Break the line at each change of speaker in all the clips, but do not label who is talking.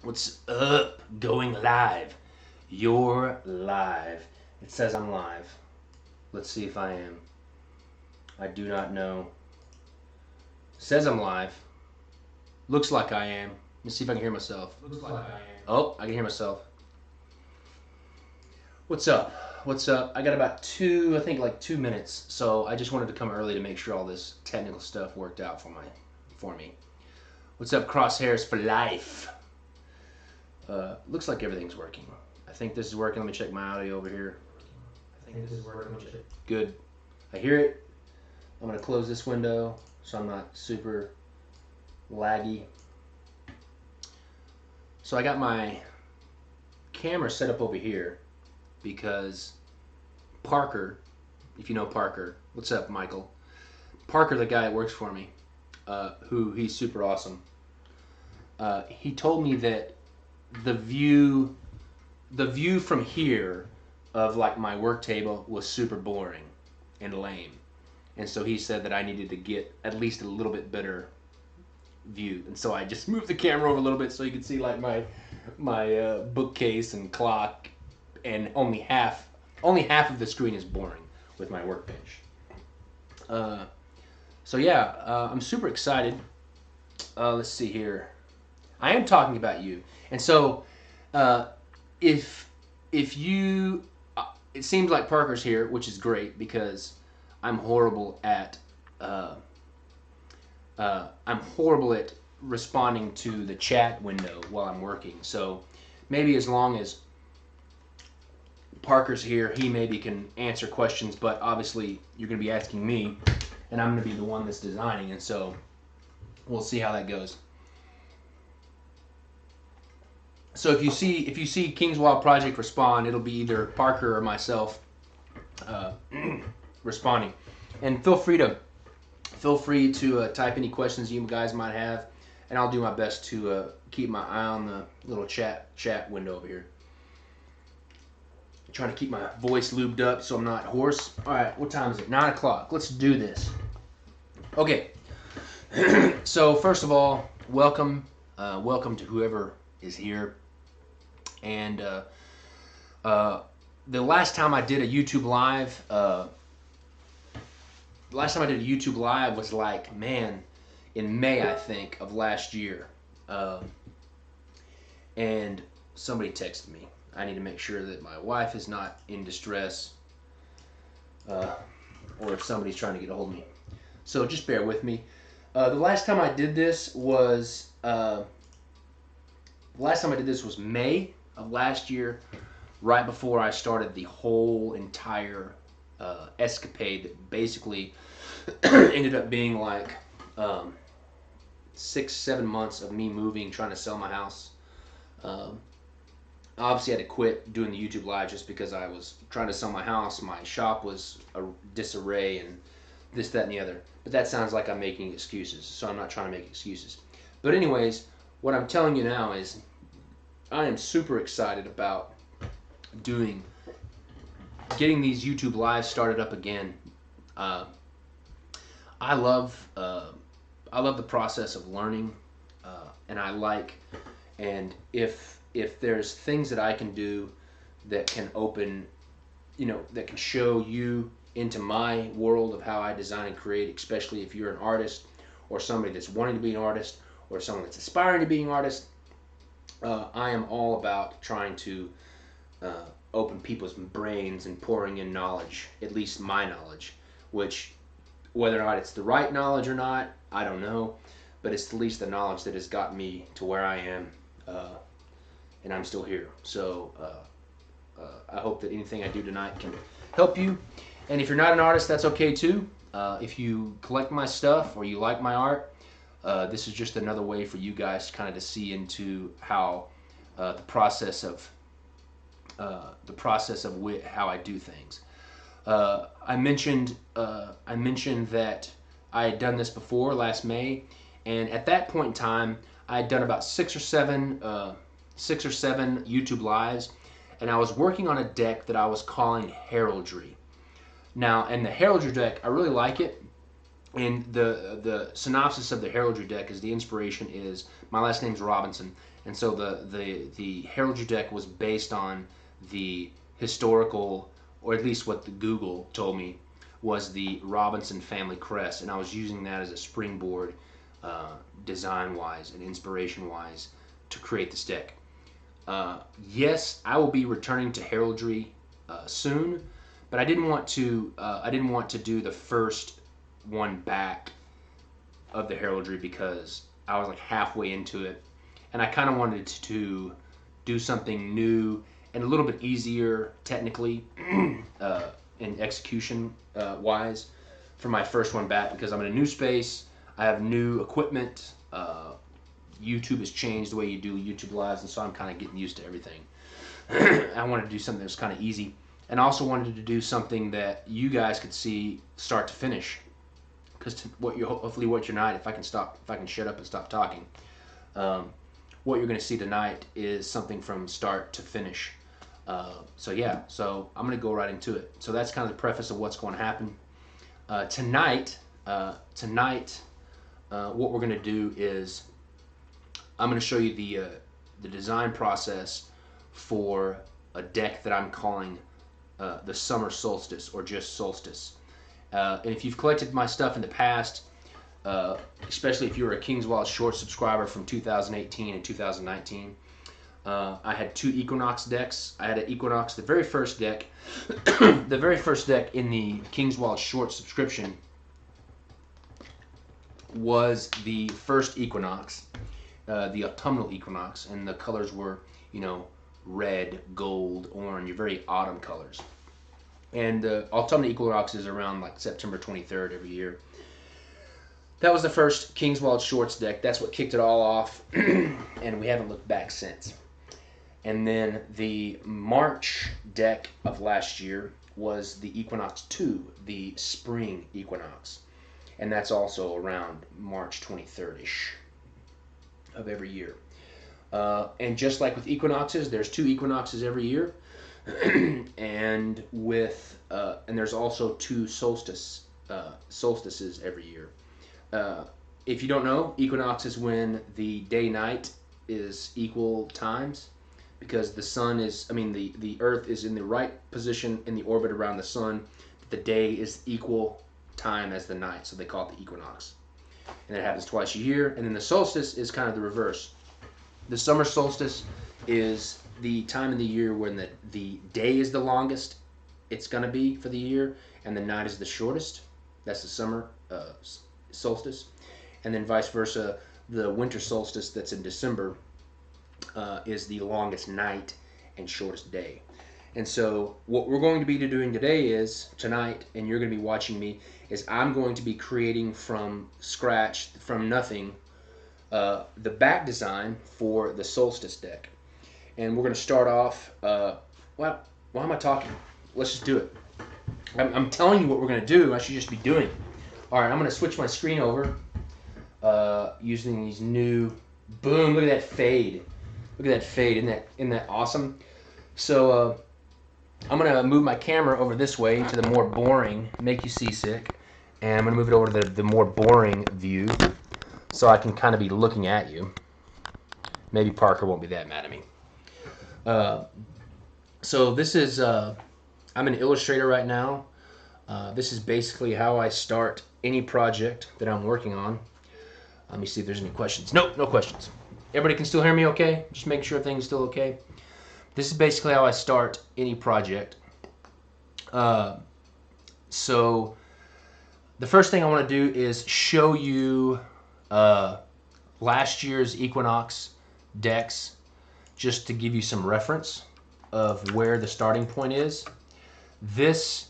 What's up? Going live. You're live. It says I'm live. Let's see if I am. I do not know. It says I'm live. Looks like I am. Let me see if I can hear myself.
Looks like I am.
Oh, I can hear myself. What's up? What's up? I got about I think like 2 minutes. So I just wanted to come early to make sure all this technical stuff worked out for me. What's up, Crosshairs for life? Looks like everything's working. I think this is working. Let me check my audio over here.
I think this is working.
Good. I hear it. I'm going to close this window so I'm not super laggy. So I got my camera set up over here because Parker, if you know Parker, what's up, Michael? Parker, the guy that works for me, he's super awesome. He told me that the view from here of like my work table was super boring and lame, and so he said that I needed to get at least a little bit better view, and so I just moved the camera over a little bit so you could see like my bookcase and clock, and only half of the screen is boring with my workbench. So yeah, I'm super excited. Let's see here. I am talking about you, and so uh, if you, it seems like Parker's here, which is great because I'm horrible at responding to the chat window while I'm working. So maybe as long as Parker's here, he maybe can answer questions. But obviously, you're going to be asking me, and I'm going to be the one that's designing, and so we'll see how that goes. So if you see King's Wild Project respond, it'll be either Parker or myself uh, responding. And feel free to type any questions you guys might have, and I'll do my best to keep my eye on the little chat window over here. Trying to keep my voice lubed up so I'm not hoarse. All right, what time is it? 9 o'clock. Let's do this. Okay. So first of all, welcome to whoever is here. And the last time I did a YouTube live, was like, man, in May, I think, of last year. And somebody texted me. I need to make sure that my wife is not in distress, or if somebody's trying to get a hold of me. So just bear with me. The last time I did this was May of last year, right before I started the whole entire escapade that basically ended up being like 6-7 months of me moving, trying to sell my house. Obviously, I had to quit doing the YouTube live just because I was trying to sell my house. My shop was a disarray and this, that, and the other. But that sounds like I'm making excuses, so I'm not trying to make excuses. But anyways, what I'm telling you now is I am super excited about getting these YouTube lives started up again. I love the process of learning, and if there's things that I can do that can open, that can show you into my world of how I design and create, especially if you're an artist or somebody that's wanting to be an artist or someone that's aspiring to being an artist, I am all about trying to open people's brains and pouring in knowledge, at least my knowledge, which whether or not it's the right knowledge or not, I don't know, but it's at least the knowledge that has gotten me to where I am, and I'm still here. So I hope that anything I do tonight can help you. And if you're not an artist, that's okay too. If you collect my stuff or you like my art, this is just another way for you guys kind of to see into how the process of how I do things. I mentioned that I had done this before last May, and at that point in time, I had done about 6 or 7 YouTube lives, and I was working on a deck that I was calling Heraldry. Now, and the Heraldry deck, I really like it. And the synopsis of the Heraldry deck is the inspiration is my last name's Robinson, And so the heraldry deck was based on the historical, or at least what the Google told me, was the Robinson family crest, and I was using that as a springboard, design-wise and inspiration-wise, to create this deck. Yes, I will be returning to heraldry soon, but I didn't want to. I didn't want to do the first one back of the heraldry because I was like halfway into it, and I kind of wanted to do something new and a little bit easier technically and execution wise for my first one back, because I'm in a new space. I have new equipment. YouTube has changed the way you do YouTube lives, and so I'm kind of getting used to everything. I wanted to do something that was kind of easy, and I also wanted to do something that you guys could see start to finish. Because hopefully what you're not, if I can shut up and stop talking, what you're going to see tonight is something from start to finish. So I'm going to go right into it. So that's kind of the preface of what's going to happen tonight. What we're going to do is I'm going to show you the design process for a deck that I'm calling the Summer Solstice, or just Solstice. And if you've collected my stuff in the past, especially if you were a King's Wild Short subscriber from 2018 and 2019, I had two Equinox decks. I had an Equinox, the very first deck, the very first deck in the King's Wild Short subscription was the first Equinox, the autumnal Equinox, and the colors were, red, gold, orange, very autumn colors. And the autumnal equinox is around like September 23rd every year. That was the first King's Wild Shorts deck. That's what kicked it all off, and we haven't looked back since. And then the March deck of last year was the Equinox 2, the spring equinox. And that's also around March 23rd-ish of every year. And just like with equinoxes, there's two equinoxes every year. and there's also two solstices every year. If you don't know, equinox is when the day-night is equal times, because the Earth is in the right position in the orbit around the sun. The day is equal time as the night, so they call it the equinox. And it happens twice a year. And then the solstice is kind of the reverse. The summer solstice is the time of the year when the day is the longest it's going to be for the year, and the night is the shortest. That's the summer solstice. And then vice versa, the winter solstice that's in December is the longest night and shortest day. And so what we're going to be doing tonight, and you're going to be watching me, is I'm going to be creating from scratch, from nothing, the back design for the Solstice deck. And we're going to start off, why am I talking? Let's just do it. I'm telling you what we're going to do. I should just be doing it. All right, I'm going to switch my screen over using these new, boom, look at that fade. Look at that fade. Isn't that awesome? So I'm going to move my camera over this way to the more boring, make you seasick. And I'm going to move it over to the more boring view so I can kind of be looking at you. Maybe Parker won't be that mad at me. So this is, I'm an illustrator right now. This is basically how I start any project that I'm working on. Let me see if there's any questions. Nope, no questions. Everybody can still hear me okay? Just make sure things are still okay. This is basically how I start any project. So the first thing I want to do is show you last year's Equinox decks, just to give you some reference of where the starting point is. This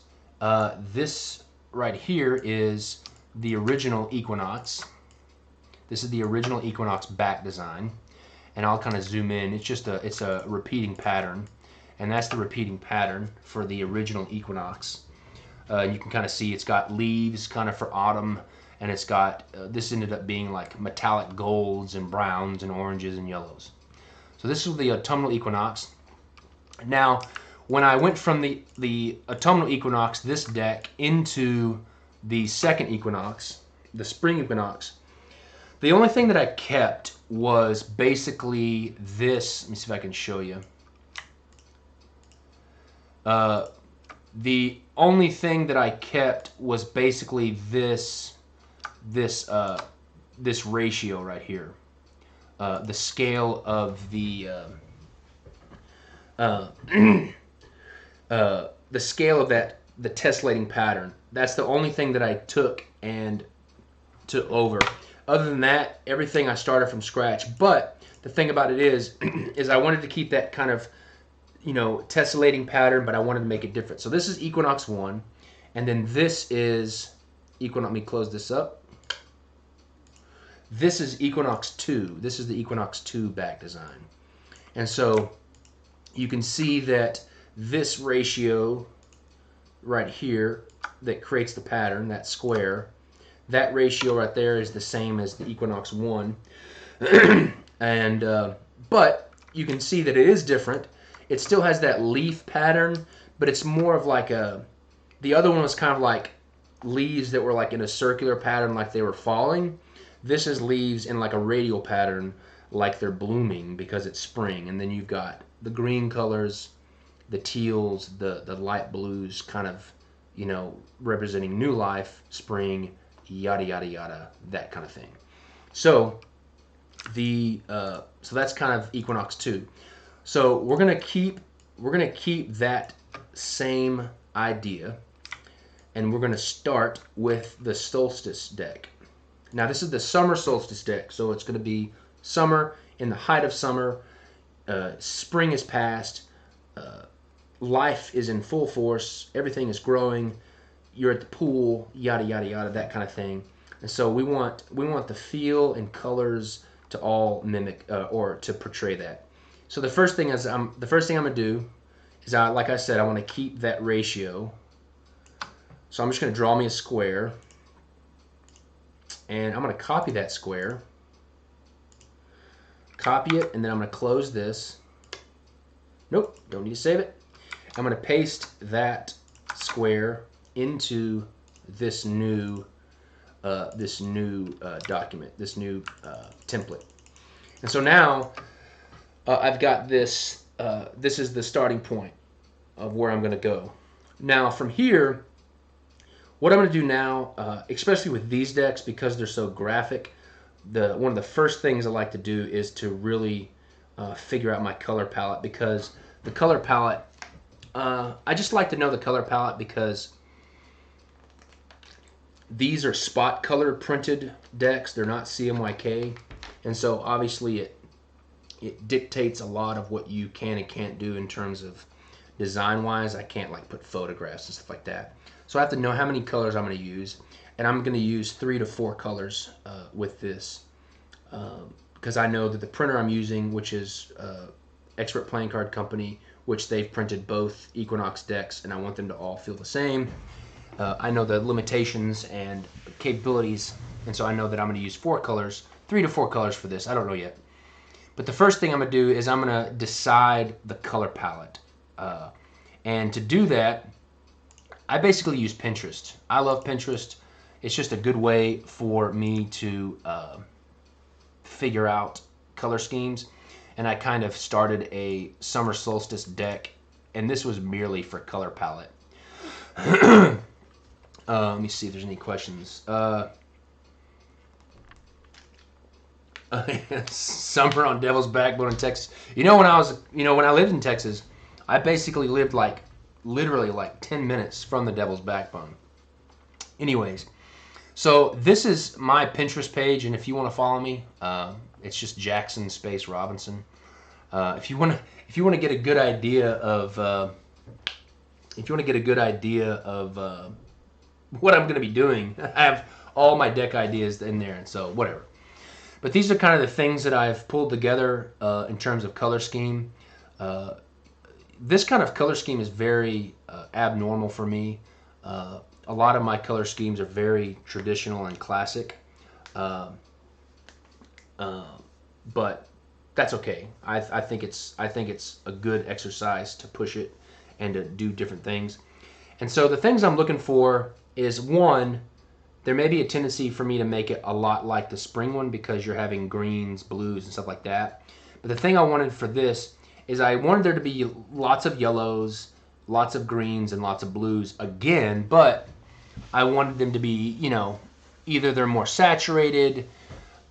right here is the original Equinox. This is the original Equinox back design, and I'll kind of zoom in. It's a repeating pattern, and that's the repeating pattern for the original Equinox. You can kind of see it's got leaves kind of for autumn, and it's got this ended up being like metallic golds and browns and oranges and yellows. So this is the autumnal equinox. Now, when I went from the autumnal equinox, this deck, into the second equinox, the spring equinox, The only thing that I kept was basically this. Let me see if I can show you. The only thing that I kept was basically this ratio right here. The scale of uh, the scale of the tessellating pattern. That's the only thing that I took and took over. Other than that, everything I started from scratch. But the thing about it is I wanted to keep that kind of, tessellating pattern, but I wanted to make it different. So this is Equinox 1, and then this is Equinox. Let me close this up. This is Equinox 2. This is the Equinox 2 back design. And so you can see that this ratio right here that creates the pattern, that square, that ratio right there is the same as the Equinox 1. And but you can see that it is different. It still has that leaf pattern, but it's more of like the other one was kind of like leaves that were like in a circular pattern, like they were falling. This is leaves in like a radial pattern, like they're blooming because it's spring. And then you've got the green colors, the teals, the light blues, kind of, representing new life, spring, yada yada yada, that kind of thing. So so that's kind of Equinox 2. So we're gonna keep that same idea, and we're gonna start with the Solstice deck. Now this is the summer solstice deck, so it's gonna be summer, in the height of summer. Spring is past. Life is in full force. Everything is growing. You're at the pool, yada yada yada, that kind of thing. And so we want the feel and colors to all mimic or to portray that. So the first thing I'm gonna do is, like I said, I want to keep that ratio. So I'm just gonna draw me a square, and I'm gonna copy that square, copy it, and then I'm gonna close this. Nope, don't need to save it. I'm gonna paste that square into this new document, this new template. And so now I've got this. This is the starting point of where I'm going to go. Now from here, what I'm going to do now, especially with these decks because they're so graphic, one of the first things I like to do is to really figure out my color palette, because the color palette, I just like to know the color palette because these are spot color printed decks. They're not CMYK, and so obviously it dictates a lot of what you can and can't do in terms of design wise. I can't like put photographs and stuff like that, so I have to know how many colors I'm going to use, and I'm going to use 3 to 4 colors with this, because I know that the printer I'm using, which is Expert Playing Card Company, which they've printed both Equinox decks, and I want them to all feel the same. I know the limitations and capabilities, and so I know that I'm going to use 4 colors, 3 to 4 colors for this. I don't know yet. But the first thing I'm going to do is I'm going to decide the color palette. And to do that, I basically use Pinterest. I love Pinterest. It's just a good way for me to figure out color schemes. And I kind of started a summer solstice deck, and this was merely for color palette. Let me see if there's any questions. Summer on Devil's Backbone in Texas. When I lived in Texas, I basically lived literally 10 minutes from the Devil's Backbone. Anyways, so this is my Pinterest page, and if you want to follow me, it's just Jackson Space Robinson. If you want to get a good idea of what I'm going to be doing, I have all my deck ideas in there, and so whatever. But these are kind of the things that I've pulled together in terms of color scheme. This kind of color scheme is very abnormal for me. A lot of my color schemes are very traditional and classic, but that's okay. I think it's a good exercise to push it and to do different things. And so the things I'm looking for is, one, there may be a tendency for me to make it a lot like the spring one because you're having greens, blues, and stuff like that. But the thing I wanted for this is I wanted there to be lots of yellows, lots of greens, and lots of blues again, but I wanted them to be, either they're more saturated,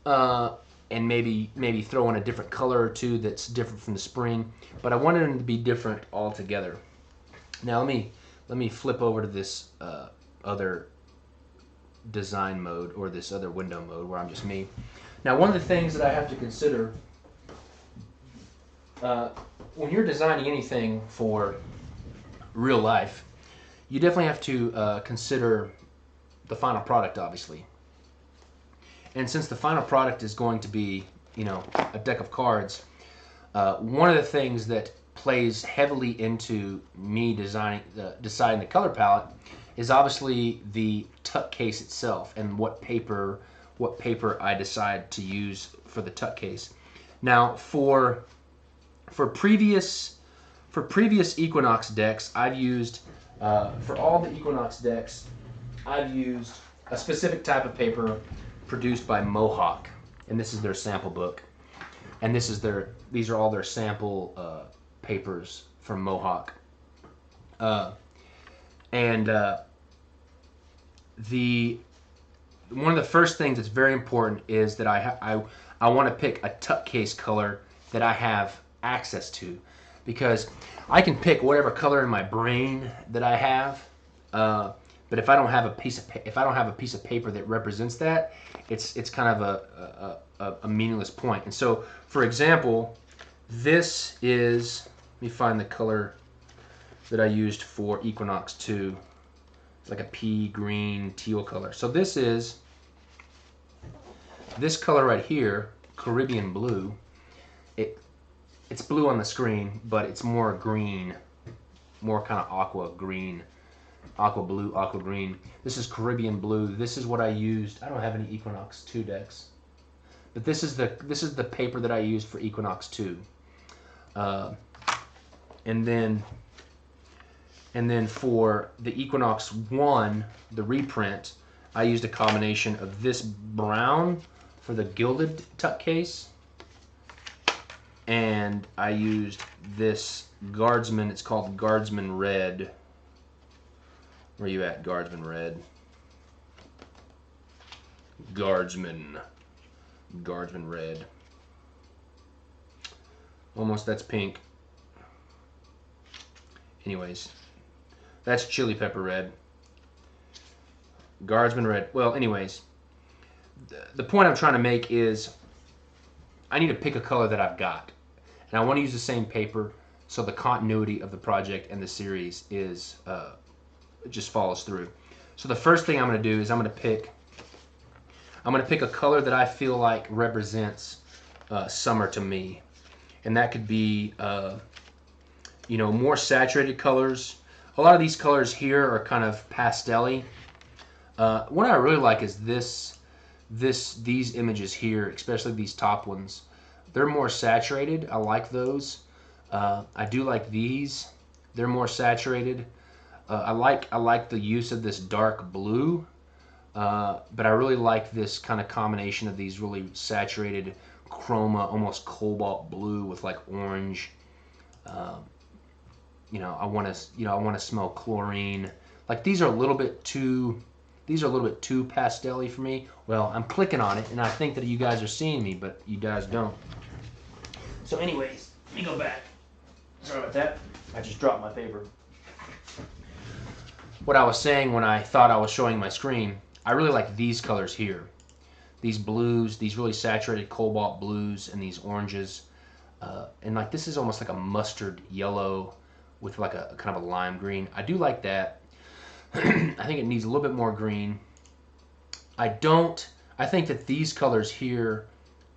and maybe throw in a different color or two that's different from the spring, but I wanted them to be different altogether. Now let me flip over to this other design mode, or this other window mode where I'm just me. Now, one of the things that I have to consider when you're designing anything for real life, you definitely have to consider the final product, obviously. And since the final product is going to be, a deck of cards, one of the things that plays heavily into me deciding the color palette is obviously the tuck case itself and what paper I decide to use for the tuck case. Now, for previous Equinox decks, I've used for all the Equinox decks, I've used a specific type of paper produced by Mohawk, and this is their sample book, and these are all their sample papers from Mohawk, and one of the first things that's very important is that I want to pick a tuck case color that I have access to, because I can pick whatever color in my brain that I have, but if I don't have a piece of paper that represents that, it's kind of a meaningless point. And so, for example, this is, let me find the color that I used for Equinox 2. It's like a pea green teal color. So this is this color right here, Caribbean blue. It's blue on the screen, but it's more green, more kind of aqua green, aqua blue, aqua green. This is Caribbean blue. This is what I used. I don't have any Equinox 2 decks, but this is the paper that I used for Equinox 2. And then for the Equinox 1, the reprint, I used a combination of this brown for the gilded tuck case, and I used this Guardsman. It's called Guardsman Red. Where you at, Guardsman Red? Guardsman Red. Almost, that's pink. Anyways, that's Chili Pepper Red. Guardsman Red. Well, anyways, the point I'm trying to make is I need to pick a color that I've got, and I want to use the same paper so the continuity of the project and the series is just follows through. So the first thing I'm going to do is I'm going to pick a color that I feel like represents summer to me, and that could be more saturated colors. A lot of these colors here are kind of pastel-y. What I really like is these images here, especially these top ones. They're more saturated. I like those. I do like these. They're more saturated. I like the use of this dark blue, but I really like this kind of combination of these really saturated chroma, almost cobalt blue with like orange. I want to smell chlorine. Like these are a little bit too pastel-y for me. Well, I'm clicking on it, and I think that you guys are seeing me, but you guys don't. So anyways, let me go back. Sorry about that. I just dropped my paper. What I was saying when I thought I was showing my screen, I really like these colors here. These blues, these really saturated cobalt blues, and these oranges. And like this is almost like a mustard yellow with like a kind of a lime green. I do like that. I think it needs a little bit more green. I think that these colors here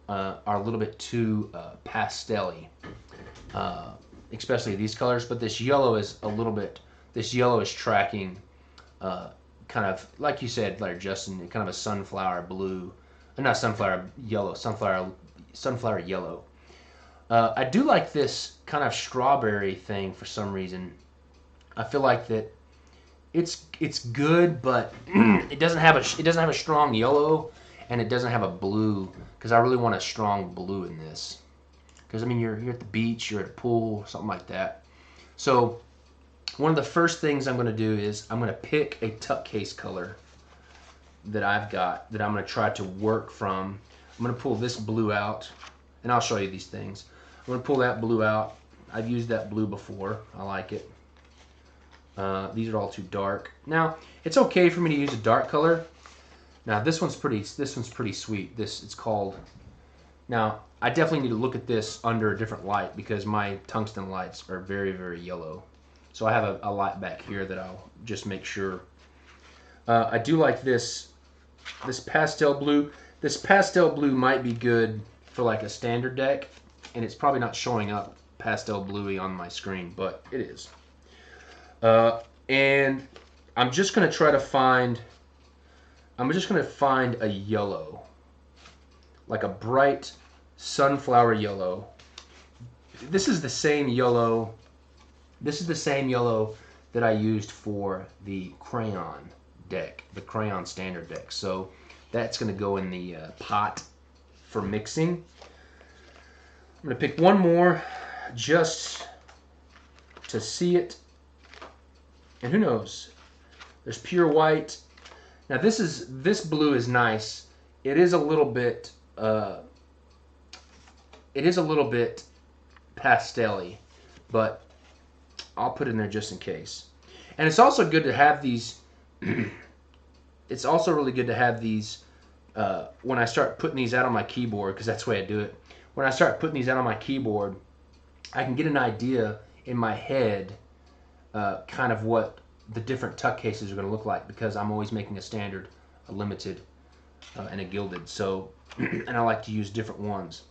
are a little bit too pastel-y, especially these colors. But this yellow is tracking kind of, like you said, like Justin, kind of a sunflower blue, not sunflower yellow, sunflower yellow. I do like this kind of strawberry thing for some reason. I feel like that it's good, but it doesn't have a strong yellow, and it doesn't have a blue, because I really want a strong blue in this. Because I mean, you're at the beach, you're at a pool, something like that. So one of the first things I'm going to do is I'm going to pick a tuck case color that I've got that I'm going to try to work from. I'm going to pull this blue out, and I'll show you these things. I'm going to pull that blue out. I've used that blue before. I like it. These are all too dark. Now, it's okay for me to use a dark color. Now, this one's pretty sweet. It's called. Now, I definitely need to look at this under a different light because my tungsten lights are very, very yellow. So I have a light back here that I'll just make sure. I do like this pastel blue. This pastel blue might be good for like a standard deck, and it's probably not showing up pastel bluey on my screen, but it is. And I'm just gonna try to find. I'm just gonna find a yellow, like a bright sunflower yellow. This is the same yellow. This is the same yellow that I used for the crayon deck, the crayon standard deck. So that's gonna go in the pot for mixing. I'm gonna pick one more just to see it. And who knows? There's pure white. Now this blue is nice. It is a little bit pastel-y, but I'll put it in there just in case. And it's also good to have these. It's also really good to have these when I start putting these out on my keyboard, because that's the way I do it. When I start putting these out on my keyboard, I can get an idea in my head kind of what the different tuck cases are going to look like, because I'm always making a standard, a limited, and a gilded. So, and I like to use different ones.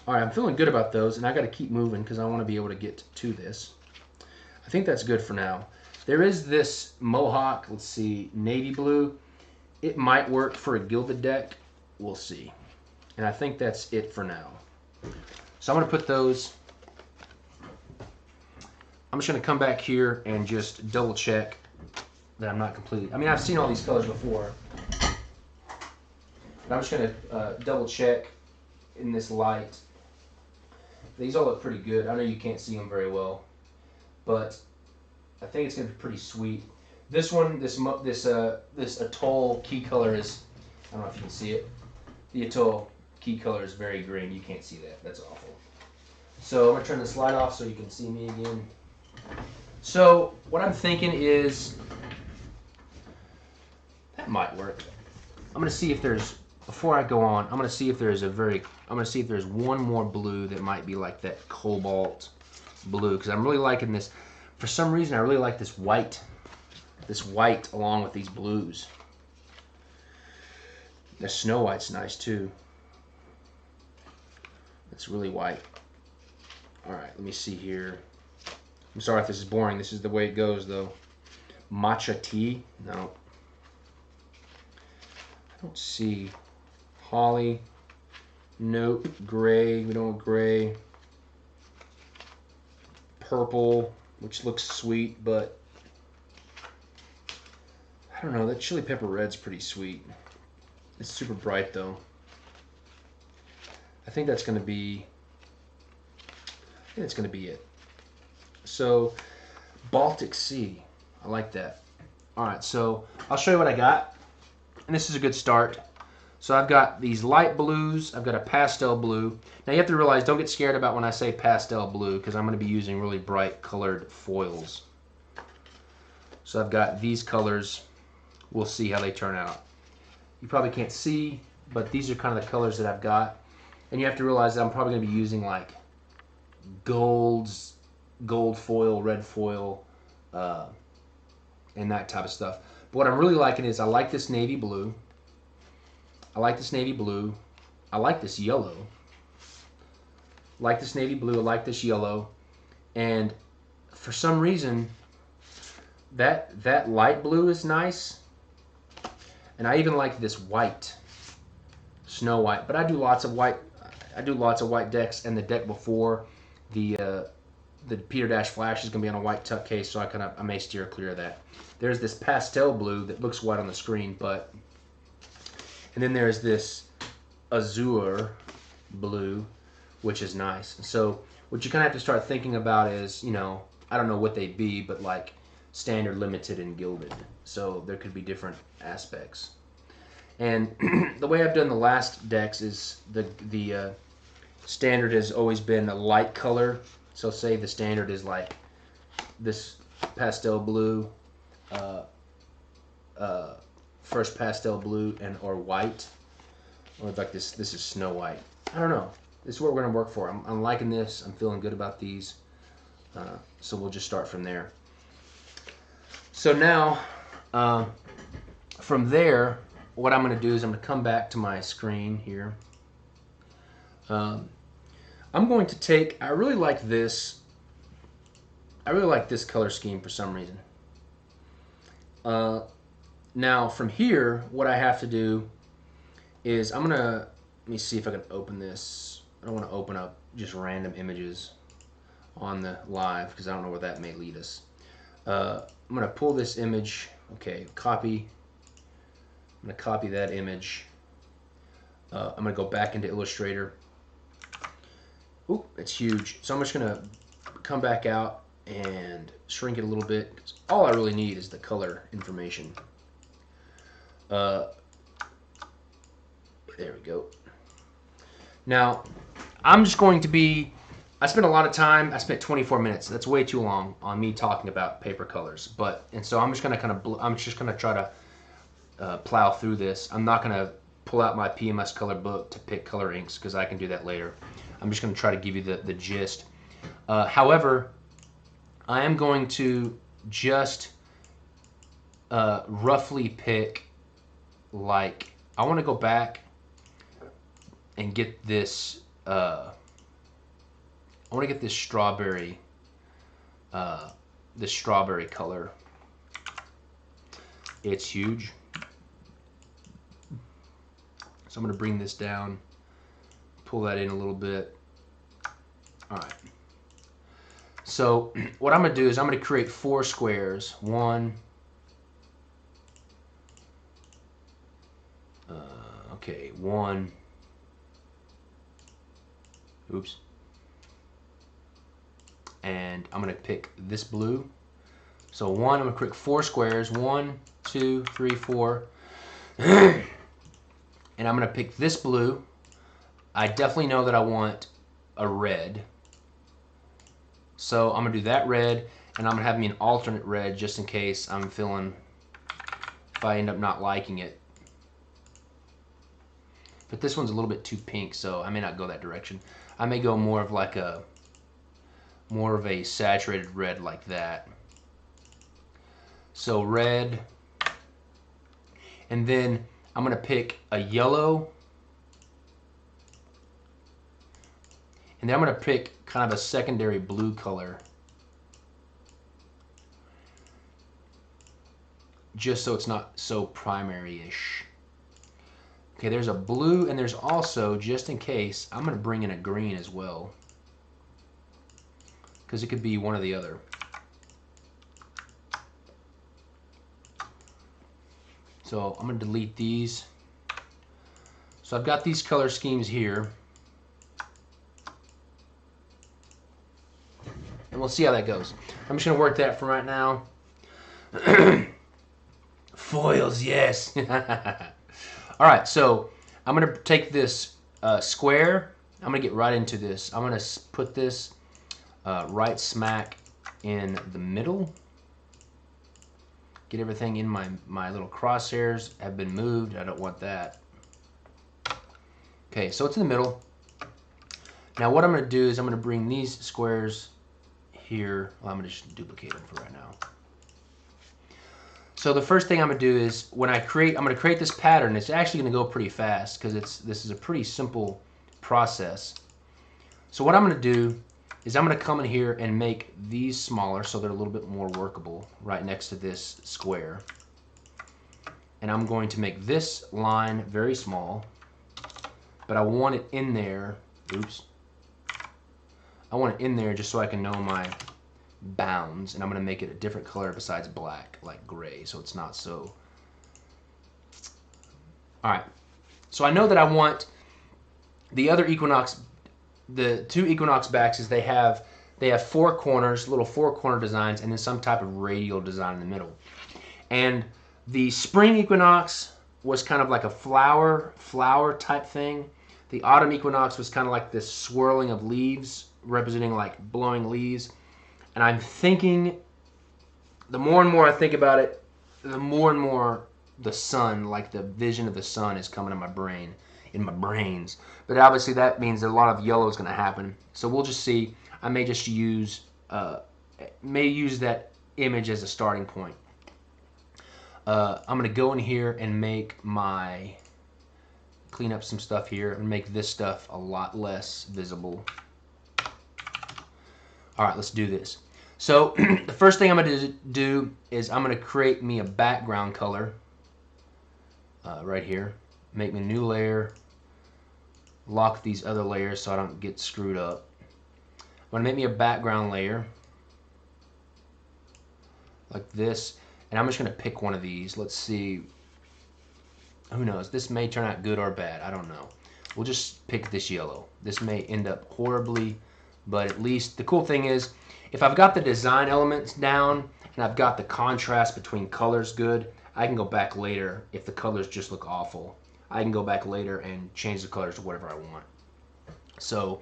All right, I'm feeling good about those, and I got to keep moving because I want to be able to get to this. I think that's good for now. There is this Mohawk, let's see, navy blue. It might work for a gilded deck. We'll see. And I think that's it for now. So I'm going to put those. I'm just going to come back here and just double check that I'm not completely. I mean, I've seen all these colors before. But I'm just going to double check in this light. These all look pretty good. I know you can't see them very well, but I think it's going to be pretty sweet. This one, this Atoll key color is, I don't know if you can see it. The Atoll key color is very green. You can't see that. That's awful. So I'm going to turn this light off so you can see me again. So what I'm thinking is, that might work. I'm going to see if there's, before I go on, I'm going to see if there's one more blue that might be like that cobalt blue, because I'm really liking this. For some reason, I really like this white along with these blues. The Snow White's nice too. It's really white. All right, let me see here. I'm sorry if this is boring. This is the way it goes, though. Matcha tea? No. I don't see. Holly. Nope. Gray. We don't want gray. Purple, which looks sweet, but I don't know. That chili pepper red's pretty sweet. It's super bright, though. I think that's going to be it. So, Baltic Sea. I like that. All right, so I'll show you what I got. And this is a good start. So I've got these light blues. I've got a pastel blue. Now you have to realize, don't get scared about when I say pastel blue, because I'm going to be using really bright colored foils. So I've got these colors. We'll see how they turn out. You probably can't see, but these are kind of the colors that I've got. And you have to realize that I'm probably going to be using like gold foil, red foil, and that type of stuff. But what I'm really liking is I like this navy blue. I like this navy blue. I like this yellow. I like this navy blue. I like this yellow. And for some reason, that light blue is nice. And I even like this white, Snow White. But I do lots of white. I do lots of white decks, and the deck before, the the Peter Dash Flash is going to be on a white tuck case, so I may steer clear of that. There's this pastel blue that looks white on the screen, and then there's this azure blue, which is nice. So what you kind of have to start thinking about is, I don't know what they'd be, but like standard, limited, and gilded. So there could be different aspects. And the way I've done the last decks is the standard has always been a light color. So say the standard is like this pastel blue, first pastel blue or white, or like this is Snow White. I don't know. This is what we're going to work for. I'm liking this. I'm feeling good about these. So we'll just start from there. So now, from there, what I'm going to do is I'm going to come back to my screen here. I'm going to take, I really like this color scheme for some reason. Now from here, what I have to do is let me see if I can open this. I don't want to open up just random images on the live because I don't know where that may lead us. I'm going to pull this image. Okay, copy. I'm going to copy that image. I'm going to go back into Illustrator. Oop, it's huge. So I'm just going to come back out and shrink it a little bit. All I really need is the color information. There we go. Now, I'm just going to be, I spent a lot of time, I spent 24 minutes. That's way too long on me talking about paper colors. And so I'm just going to try to plow through this. I'm not going to pull out my PMS color book to pick color inks because I can do that later. I'm just going to try to give you the gist. However, I am going to just roughly pick, like, I want to go back and get this, I want to get this strawberry color. It's huge. So I'm going to bring this down, pull that in a little bit. All right. So what I'm going to do is I'm going to create 4 squares. One, one. Oops. And I'm going to pick this blue. So one, I'm going to create 4 squares. 1, 2, 3, 4. And I'm going to pick this blue. I definitely know that I want a red. So I'm going to do that red, and I'm going to have me an alternate red just in case I'm feeling, if I end up not liking it. But this one's a little bit too pink, so I may not go that direction. I may go more of a saturated red like that. So red, and then I'm going to pick a yellow, and then I'm going to pick kind of a secondary blue color, just so it's not so primary-ish. Okay, there's a blue, and there's also, just in case, I'm going to bring in a green as well, because it could be one or the other. So I'm going to delete these. So I've got these color schemes here. And we'll see how that goes. I'm just going to work that for right now. Foils, yes. All right, so I'm going to take this square. I'm going to get right into this. I'm going to put this right smack in the middle. Get everything in my little crosshairs have been moved. I don't want that. Okay, so it's in the middle. Now what I'm going to do is I'm going to bring these squares here. Well, I'm going to just duplicate them for right now. So the first thing I'm going to do is I'm going to create this pattern. It's actually going to go pretty fast because this is a pretty simple process. So what I'm going to do is I'm going to come in here and make these smaller so they're a little bit more workable right next to this square. And I'm going to make this line very small, but I want it in there. Oops. I want it in there just so I can know my bounds, and I'm going to make it a different color besides black, like gray, so it's not so... Alright, so I know that I want the other Equinox, the two Equinox backs, they have four corners, little four-corner designs, and then some type of radial design in the middle. And the spring Equinox was kind of like a flower type thing. The autumn Equinox was kind of like this swirling of leaves, representing like blowing leaves. And I'm thinking, the more and more I think about it, the more and more the sun, like the vision of the sun, is coming to my brain, in my brains. But obviously that means that a lot of yellow is going to happen. So we'll just see. I may just use that image as a starting point. I'm going to go in here and clean up some stuff here and make this stuff a lot less visible. All right, let's do this. So the first thing I'm going to do is I'm going to create me a background color right here. Make me a new layer. Lock these other layers so I don't get screwed up. I'm going to make me a background layer like this. And I'm just going to pick one of these. Let's see. Who knows? This may turn out good or bad. I don't know. We'll just pick this yellow. This may end up horribly, but at least the cool thing is, if I've got the design elements down and I've got the contrast between colors good, I can go back later if the colors just look awful. I can go back later and change the colors to whatever I want. So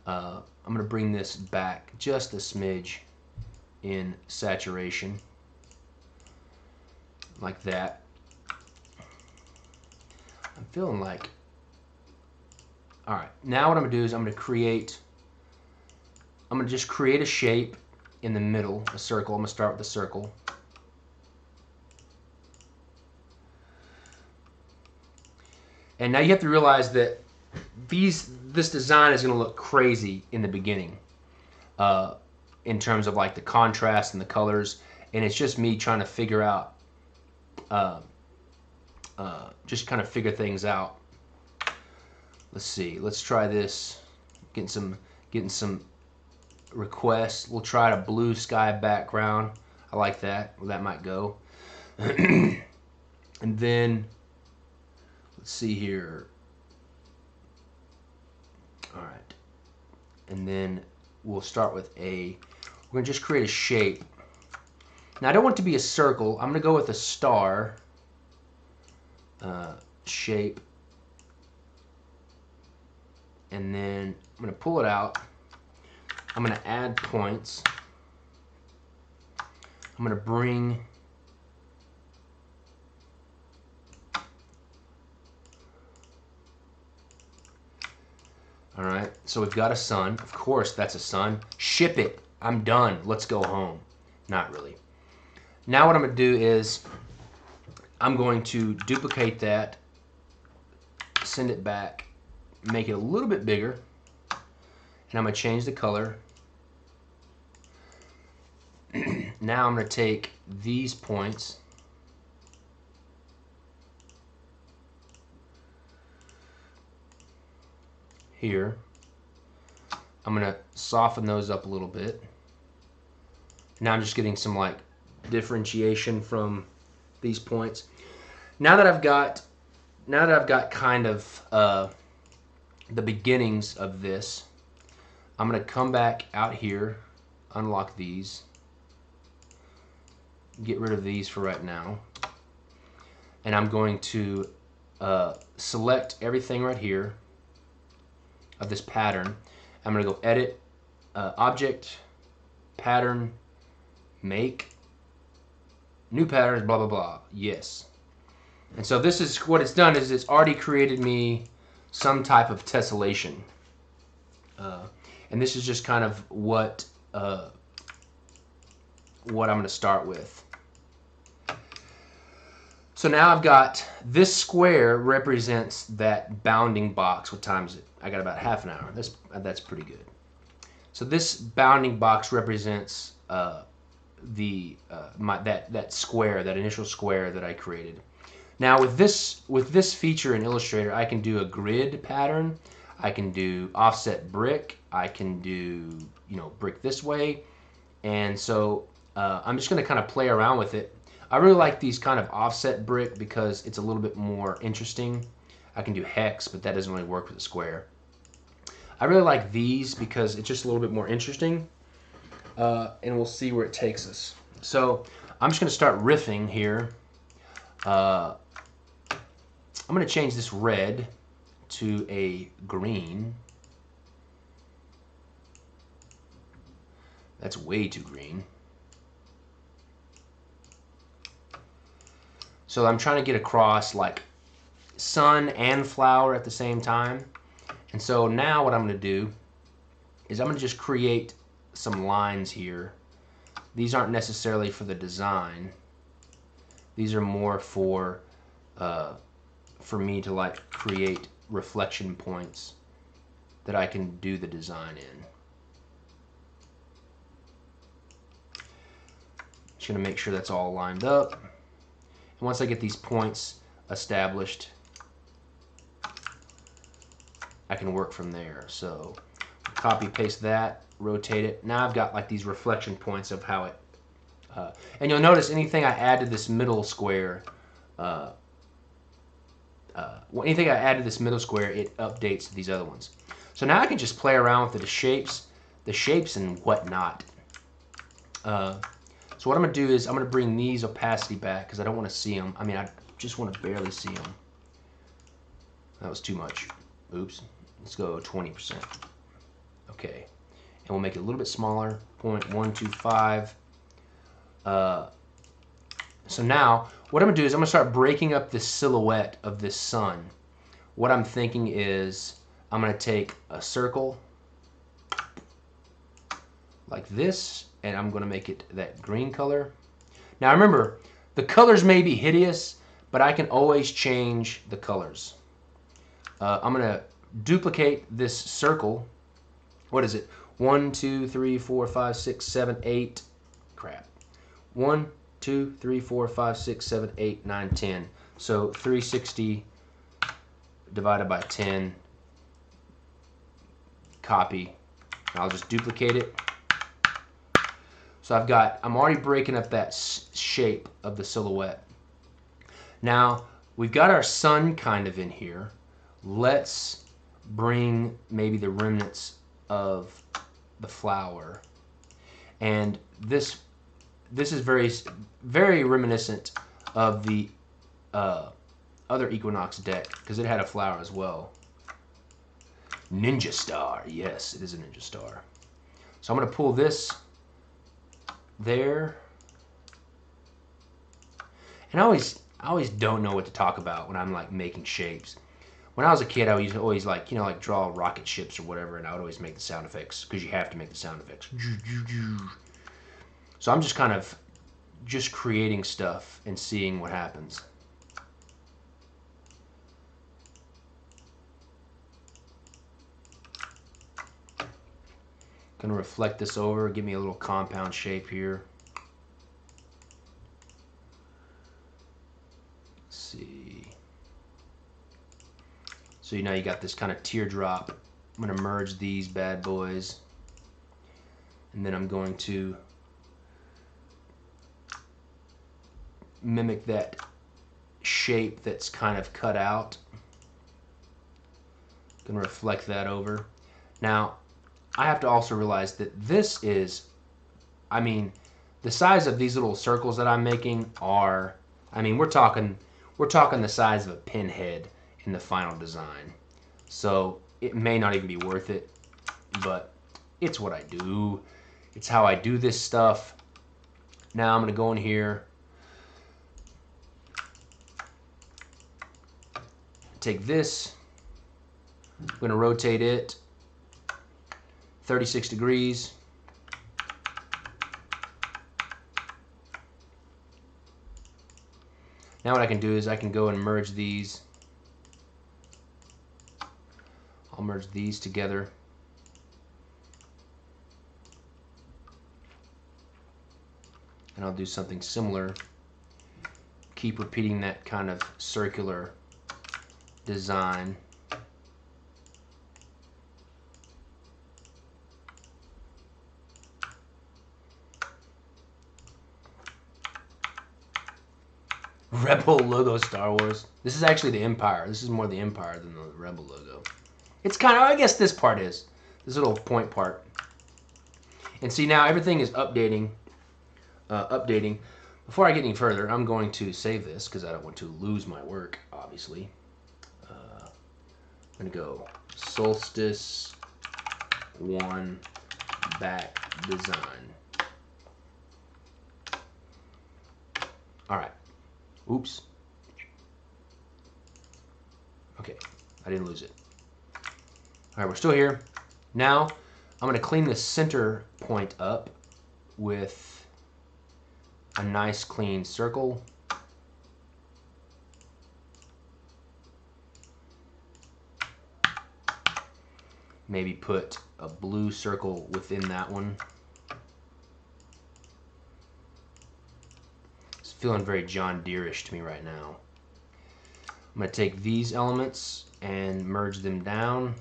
I'm going to bring this back just a smidge in saturation. Like that. I'm feeling like... Alright, now what I'm going to do is I'm going to just create a shape in the middle, a circle. I'm going to start with a circle. And now you have to realize that this design is going to look crazy in the beginning in terms of like the contrast and the colors. And it's just me trying to figure out just kind of figure things out. Let's see. Let's try this. Getting some requests. We'll try a blue sky background. I like that. Well, that might go. And then let's see here. All right. And then we'll start with we're going to just create a shape. Now I don't want it to be a circle. I'm going to go with a star shape, and then I'm going to pull it out. I'm going to add points. I'm going to bring Alright, so we've got a sun. Of course that's a sun. Ship it. I'm done. Let's go home. Not really. Now what I'm going to do is I'm going to duplicate that, send it back, make it a little bit bigger, and I'm going to change the color. Now I'm going to take these points here. I'm going to soften those up a little bit. Now I'm just getting some like differentiation from these points. Now that I've got kind of the beginnings of this, I'm going to come back out here, unlock these, get rid of these for right now, and I'm going to select everything right here of this pattern. I'm going to go edit, object, pattern, make, new patterns, blah blah blah. Yes. And so this is what it's done, is it's already created me some type of tessellation. And this is just kind of what I'm going to start with. So now I've got this square represents that bounding box. What time is it? I got about half an hour. That's pretty good. So this bounding box represents that square, that initial square that I created. Now with this feature in Illustrator, I can do a grid pattern. I can do offset brick. I can do, brick this way. And so I'm just going to kind of play around with it. I really like these kind of offset brick because it's a little bit more interesting. I can do hex, but that doesn't really work with a square. I really like these because it's just a little bit more interesting. And we'll see where it takes us. So I'm just going to start riffing here. I'm going to change this red to a green. That's way too green. So I'm trying to get across like sun and flower at the same time. And so now what I'm going to do is I'm going to just create some lines here. These aren't necessarily for the design. These are more for me to like create reflection points that I can do the design in. Just going to make sure that's all lined up. And once I get these points established, I can work from there. So copy paste that, rotate it. Now I've got like these reflection points of how it and you'll notice anything I add to this middle square anything I add to this middle square, it updates these other ones. So now I can just play around with the shapes and whatnot. So what I'm going to do is I'm going to bring these opacity back because I don't want to see them. I mean, I just want to barely see them. That was too much. Oops. Let's go 20%. Okay. And we'll make it a little bit smaller. 0.125. So now, what I'm going to do is I'm going to start breaking up this silhouette of this sun. What I'm thinking is I'm going to take a circle like this, and I'm going to make it that green color. Now remember, the colors may be hideous, but I can always change the colors. I'm going to duplicate this circle. What is it? 1, 2, 3, 4, 5, 6, 7, 8. Crap. 1, 2, 3, 4, 5, 6, 7, 8, 9, 10. So 360 divided by 10. Copy. I'll just duplicate it. So I'm already breaking up that shape of the silhouette. Now, we've got our sun kind of in here. Let's bring maybe the remnants of the flower. And this is very, very reminiscent of the other Equinox deck because it had a flower as well. Ninja Star. Yes, it is a Ninja Star. So I'm going to pull this there. And I always don't know what to talk about when I'm like making shapes. When I was a kid, I used to always like draw rocket ships or whatever, and I would always make the sound effects because you have to make the sound effects. So I'm just kind of creating stuff and seeing what happens. Gonna reflect this over, give me a little compound shape here. Let's see. So now you got this kind of teardrop. I'm gonna merge these bad boys. And then I'm going to mimic that shape that's kind of cut out. Gonna reflect that over. Now, I have to also realize that this is, I mean, the size of these little circles that I'm making are, I mean, we're talking the size of a pinhead in the final design. So it may not even be worth it, but it's what I do. It's how I do this stuff. Now I'm going to go in here, take this, I'm going to rotate it 36 degrees. Now what I can do is I can go and merge these. I'll merge these together. And I'll do something similar. Keep repeating that kind of circular design. Rebel logo Star Wars. This is actually the Empire. This is more the Empire than the Rebel logo. It's kind of, I guess this part is. This little point part. And see, now everything is updating. Updating. Before I get any further, I'm going to save this because I don't want to lose my work, obviously. I'm going to go Solstice 1 back design. All right. Oops. Okay, I didn't lose it. All right, we're still here. Now, I'm going to clean the center point up with a nice clean circle. Maybe put a blue circle within that one. It's feeling very John Deere-ish to me right now. I'm going to take these elements and merge them down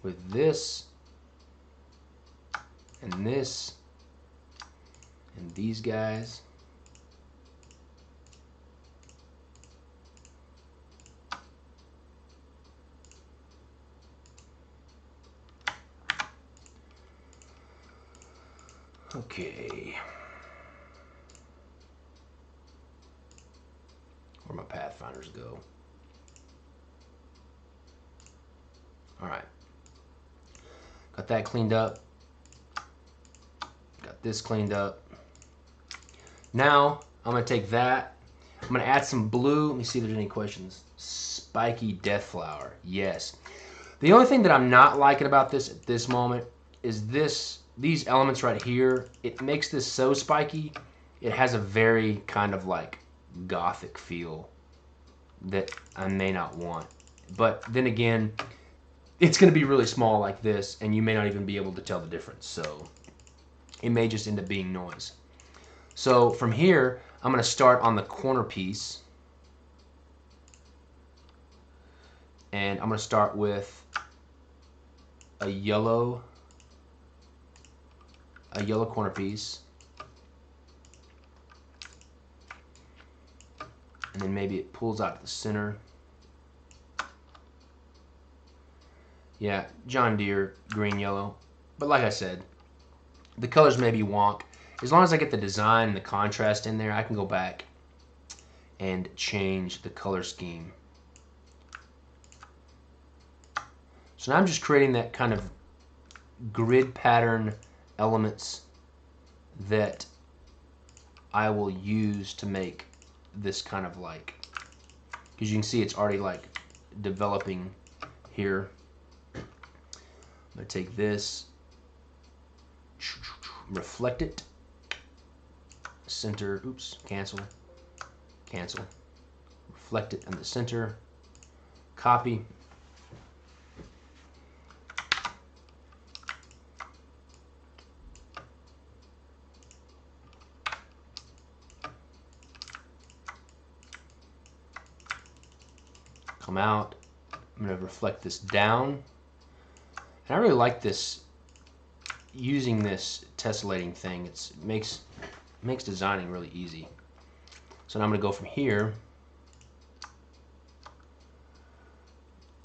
with this and this and these guys. Okay. Where my pathfinders go? All right. Got that cleaned up. Got this cleaned up. Now, I'm going to take that. I'm going to add some blue. Let me see if there's any questions. Spiky death flower. Yes. The only thing that I'm not liking about this at this moment is these elements right here. It makes this so spiky. It has a very kind of like gothic feel that I may not want. But then again, it's going to be really small like this, and you may not even be able to tell the difference. So it may just end up being noise. So from here, I'm going to start on the corner piece. And I'm going to start with a yellow corner piece. And then maybe it pulls out to the center. Yeah, John Deere, green, yellow. But like I said, the colors may be wonk. As long as I get the design and the contrast in there, I can go back and change the color scheme. So now I'm just creating that kind of grid pattern elements that I will use to make this kind of like, because you can see it's already like developing here. I'm going to take this, reflect it, center, oops, cancel, reflect it in the center, copy, come out. I'm going to reflect this down. And I really like this, using this tessellating thing. It makes designing really easy. So now I'm going to go from here,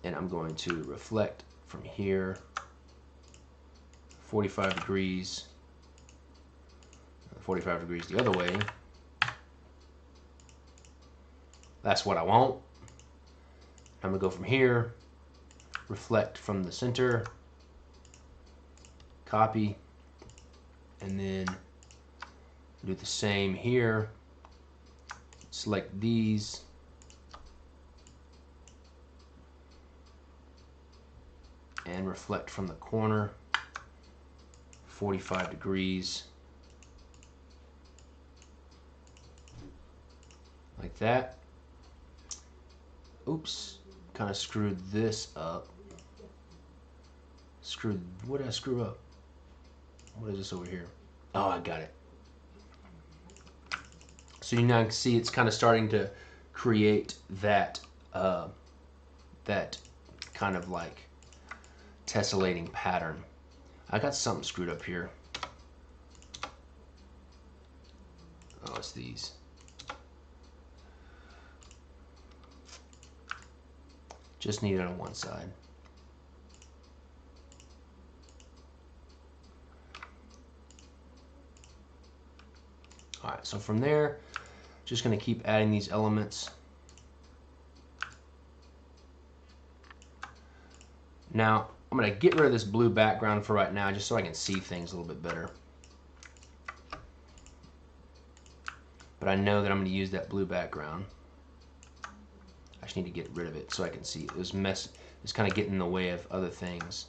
and I'm going to reflect from here 45 degrees, 45 degrees the other way. That's what I want. I'm going to go from here, reflect from the center, copy, and then do the same here. Select these, and reflect from the corner 45 degrees, like that. Oops, kind of screwed this up. What did I screw up? What is this over here? Oh, I got it. So you now can see it's kind of starting to create that that kind of like tessellating pattern. I got something screwed up here. Oh, it's these. Just need it on one side. All right, so from there, just going to keep adding these elements. Now, I'm going to get rid of this blue background for right now, just so I can see things a little bit better. But I know that I'm going to use that blue background. I just need to get rid of it so I can see. This mess is kind of getting in the way of other things.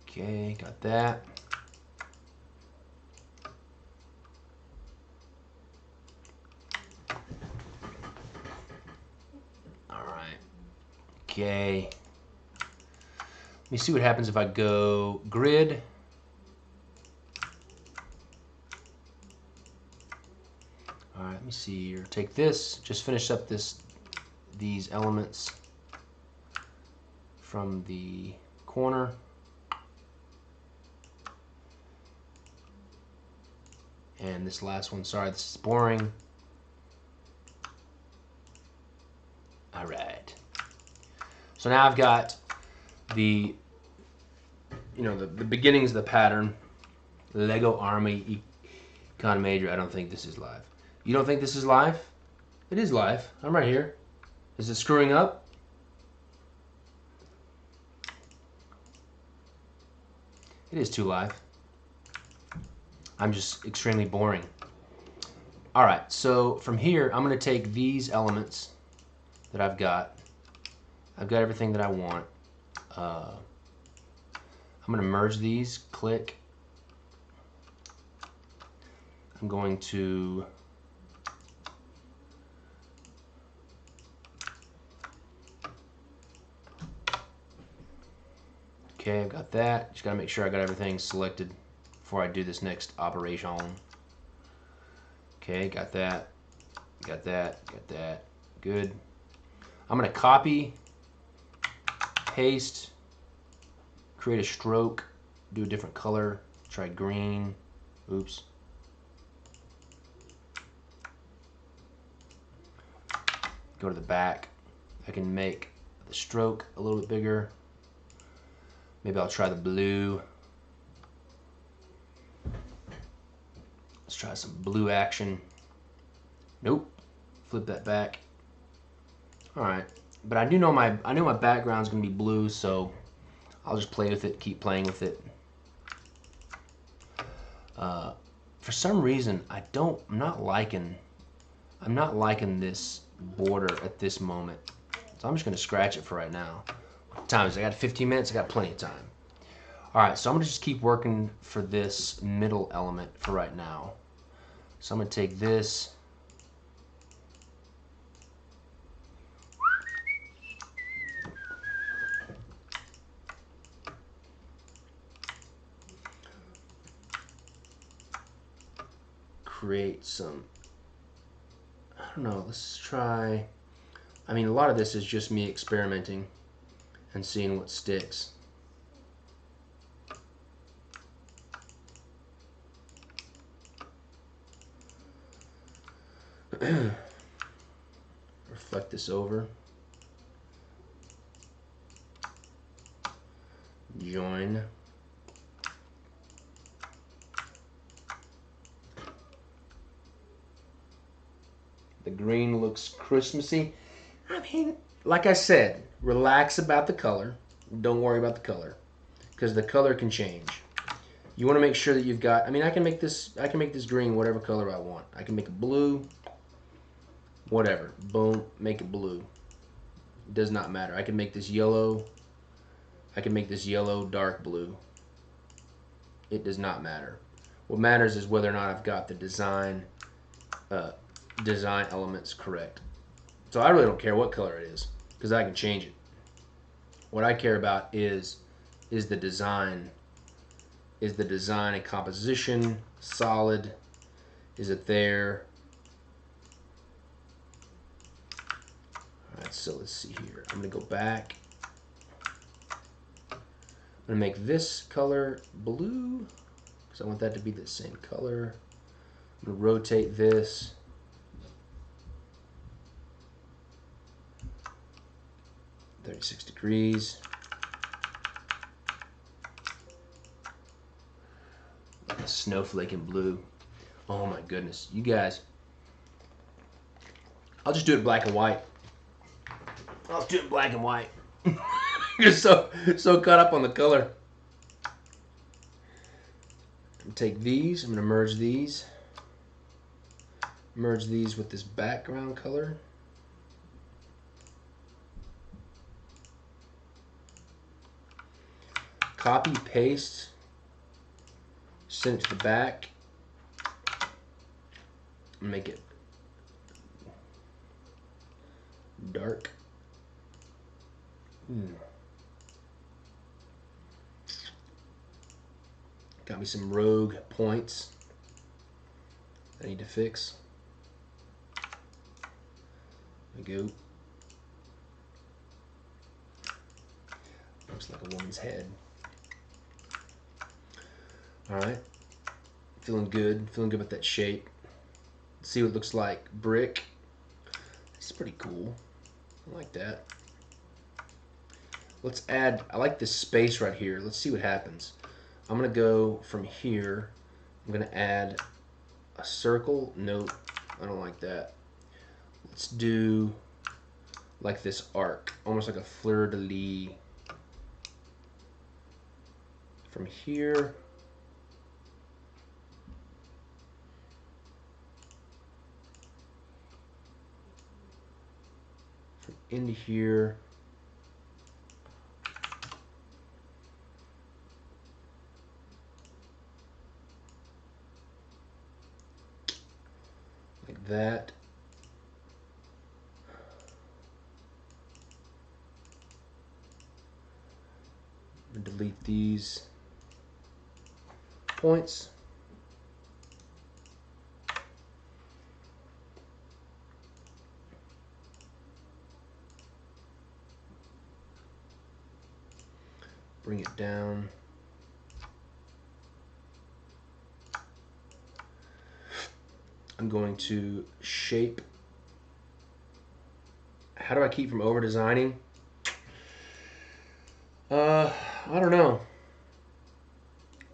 Okay, got that. All right. Okay. Let me see what happens if I go grid. All right, let me see here. Take this, just finish up these elements from the corner. And this last one, sorry, this is boring. All right. So now I've got the beginnings of the pattern. Lego Army Econ Major. I don't think this is live. You don't think this is live? It is live. I'm right here. Is it screwing up? It is too live. I'm just extremely boring. All right, so from here, I'm going to take these elements that I've got. I've got everything that I want. I'm going to merge these. Click. I'm going to okay, I've got that. Just got to make sure I got everything selected before I do this next operation. Okay, got that. Got that. Got that. Good. I'm going to copy, paste, create a stroke, do a different color, try green. Oops. Go to the back. I can make the stroke a little bit bigger. Maybe I'll try the blue. Let's try some blue action. Nope. Flip that back. All right. But I know my background's gonna be blue, so I'll just play with it, keep playing with it. For some reason, I'm not liking this border at this moment. So I'm just gonna scratch it for right now. What time is it? I got 15 minutes, I got plenty of time. All right, so I'm gonna just keep working for this middle element for right now. So I'm gonna take this, create some, I don't know, let's try, I mean, a lot of this is just me experimenting and seeing what sticks. Reflect this over. Join. The green looks Christmassy. I mean, like I said, relax about the color. Don't worry about the color, because the color can change. You want to make sure that you've got, I mean, I can make this green whatever color I want. I can make it blue, whatever. Boom, make it blue. It does not matter. I can make this yellow. I can make this yellow dark blue. It does not matter. What matters is whether or not I've got the design elements correct. So I really don't care what color it is, because I can change it. What I care about is the design. Is the design and composition solid? Is it there? All right, so let's see here. I'm going to go back. I'm going to make this color blue, because I want that to be the same color. I'm going to rotate this. 36 degrees. Like a snowflake in blue. Oh my goodness. You guys. I'll just do it black and white. I'll do it black and white. You're so caught up on the color. Take these. I'm going to merge these. Merge these with this background color. Copy, paste, send it to the back, make it dark. Got me some rogue points I need to fix. There we go. Looks like a woman's head. Alright. Feeling good. Feeling good about that shape. Let's see what it looks like. Brick. It's pretty cool. I like that. Let's add, I like this space right here. Let's see what happens. I'm going to go from here. I'm going to add a circle. Nope. I don't like that. Let's do like this arc. Almost like a fleur-de-lis. From here. From into here. Like that. Delete these points. Bring it down. I'm going to shape. How do I keep from over designing? I don't know.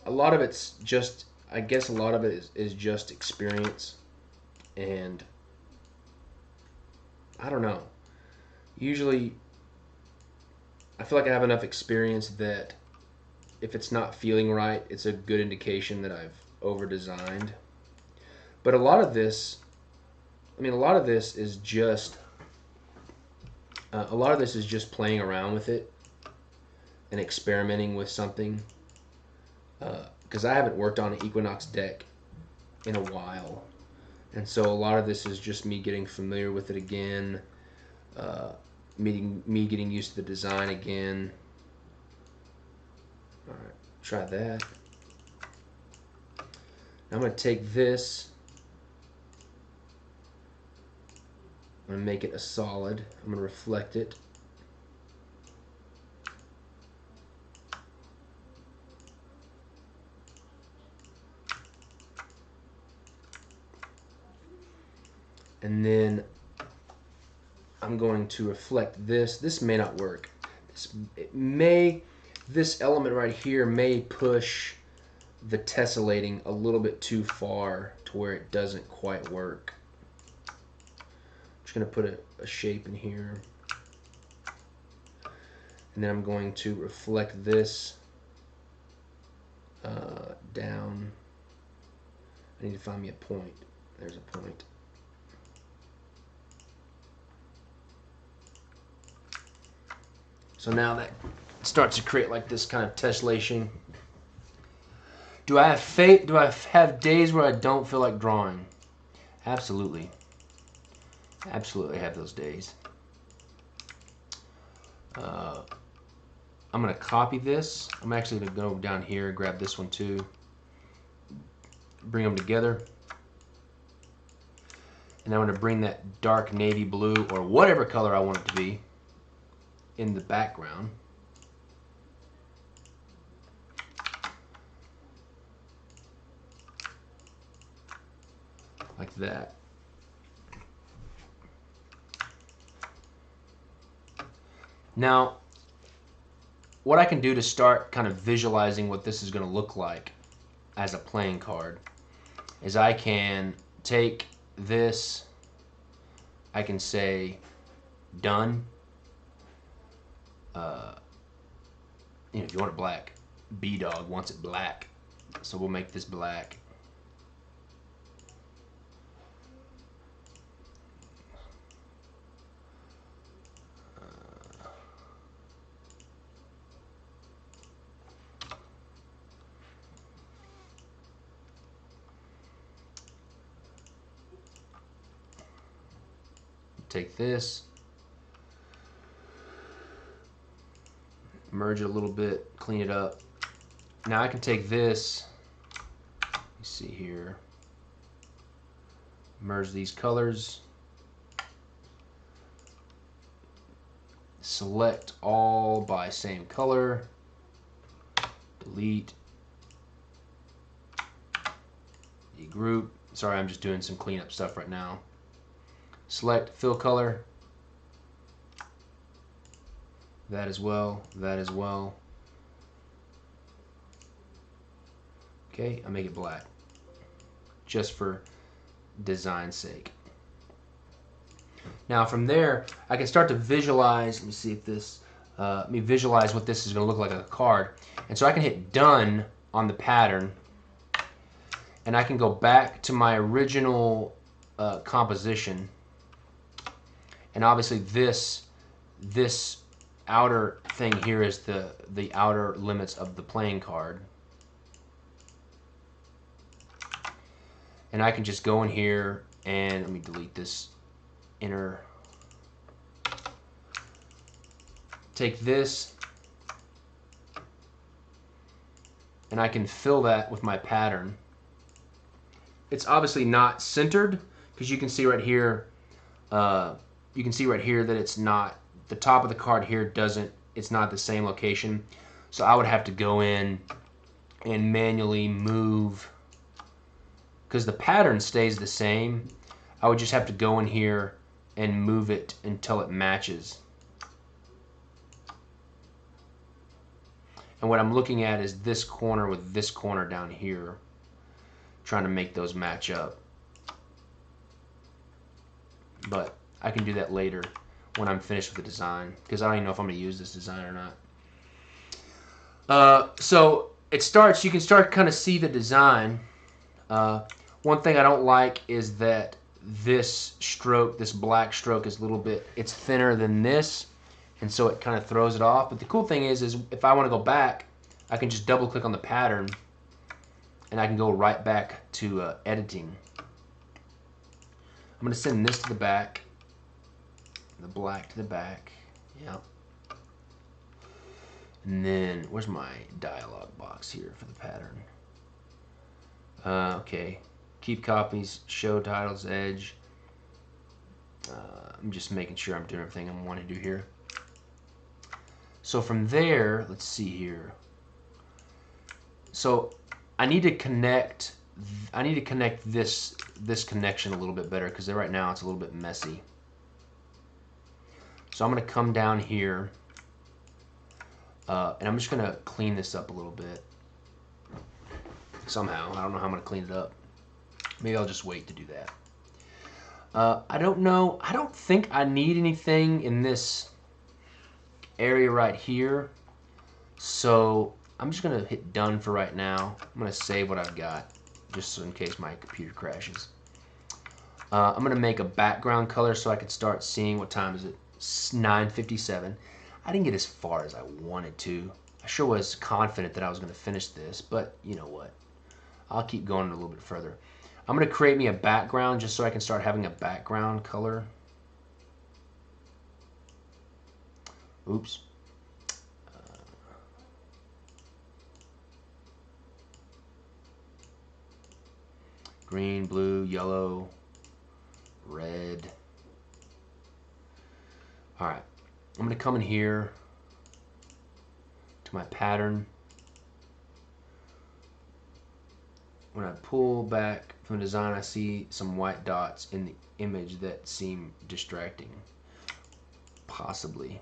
A lot of it's just, I guess a lot of it is just experience. And I don't know. Usually, I feel like I have enough experience that if it's not feeling right, it's a good indication that I've over designed. But a lot of this is just playing around with it and experimenting with something. Because I haven't worked on an Equinox deck in a while, and so a lot of this is just me getting familiar with it again, me getting used to the design again. All right, try that. Now I'm going to take this. I'm going to make it a solid. I'm going to reflect it. And then I'm going to reflect this. This may not work. This element right here may push the tessellating a little bit too far to where it doesn't quite work. I'm just going to put a shape in here. And then I'm going to reflect this down. I need to find me a point. There's a point. So now that starts to create like this kind of tessellation. Do I have days where I don't feel like drawing? Absolutely. Absolutely have those days. I'm going to copy this. I'm actually going to go down here and grab this one too. Bring them together. And I'm going to bring that dark navy blue or whatever color I want it to be in the background. Like that. Now, what I can do to start kind of visualizing what this is going to look like as a playing card is I can take this, I can say done. If you want it black, B-Dog wants it black. So we'll make this black. Take this, merge it a little bit, clean it up. Now I can take this, let me see here, merge these colors, select all by same color, delete, degroup. Sorry, I'm just doing some cleanup stuff right now. Select fill color, that as well, that as well. Okay, I make it black, just for design's sake. Now from there, I can start to visualize, let me see if this, let me visualize what this is going to look like on a card. And so I can hit done on the pattern, and I can go back to my original composition. And obviously this outer thing here is the outer limits of the playing card. And I can just go in here and let me delete this inner. Take this and I can fill that with my pattern. It's obviously not centered because you can see right here that it's not, the top of the card here doesn't, it's not the same location. So I would have to go in and manually move, because the pattern stays the same. I would just have to go in here and move it until it matches. And what I'm looking at is this corner with this corner down here, trying to make those match up. But I can do that later when I'm finished with the design, because I don't even know if I'm going to use this design or not. So it starts, you can start kind of see the design. One thing I don't like is that this stroke, this black stroke, is a little bit, it's thinner than this, and so it kind of throws it off. But the cool thing is if I want to go back, I can just double click on the pattern and I can go right back to editing. I'm going to send this to the back, the black to the back, yeah. And then, where's my dialog box here for the pattern? Okay, keep copies, show titles, edge. I'm just making sure I'm doing everything I want to do here. So from there, let's see here. So I need to connect this connection a little bit better, because right now it's a little bit messy. So I'm going to come down here and I'm just going to clean this up a little bit somehow. I don't know how I'm going to clean it up. Maybe I'll just wait to do that. I don't know. I don't think I need anything in this area right here. So I'm just going to hit done for right now. I'm going to save what I've got, just in case my computer crashes. I'm going to make a background color so I can start seeing, what time is it? 9:57. I didn't get as far as I wanted to. I sure was confident that I was going to finish this, but you know what? I'll keep going a little bit further. I'm going to create me a background just so I can start having a background color. Oops. Green, blue, yellow, red. Alright, I'm going to come in here to my pattern. When I pull back from the design, I see some white dots in the image that seem distracting. Possibly.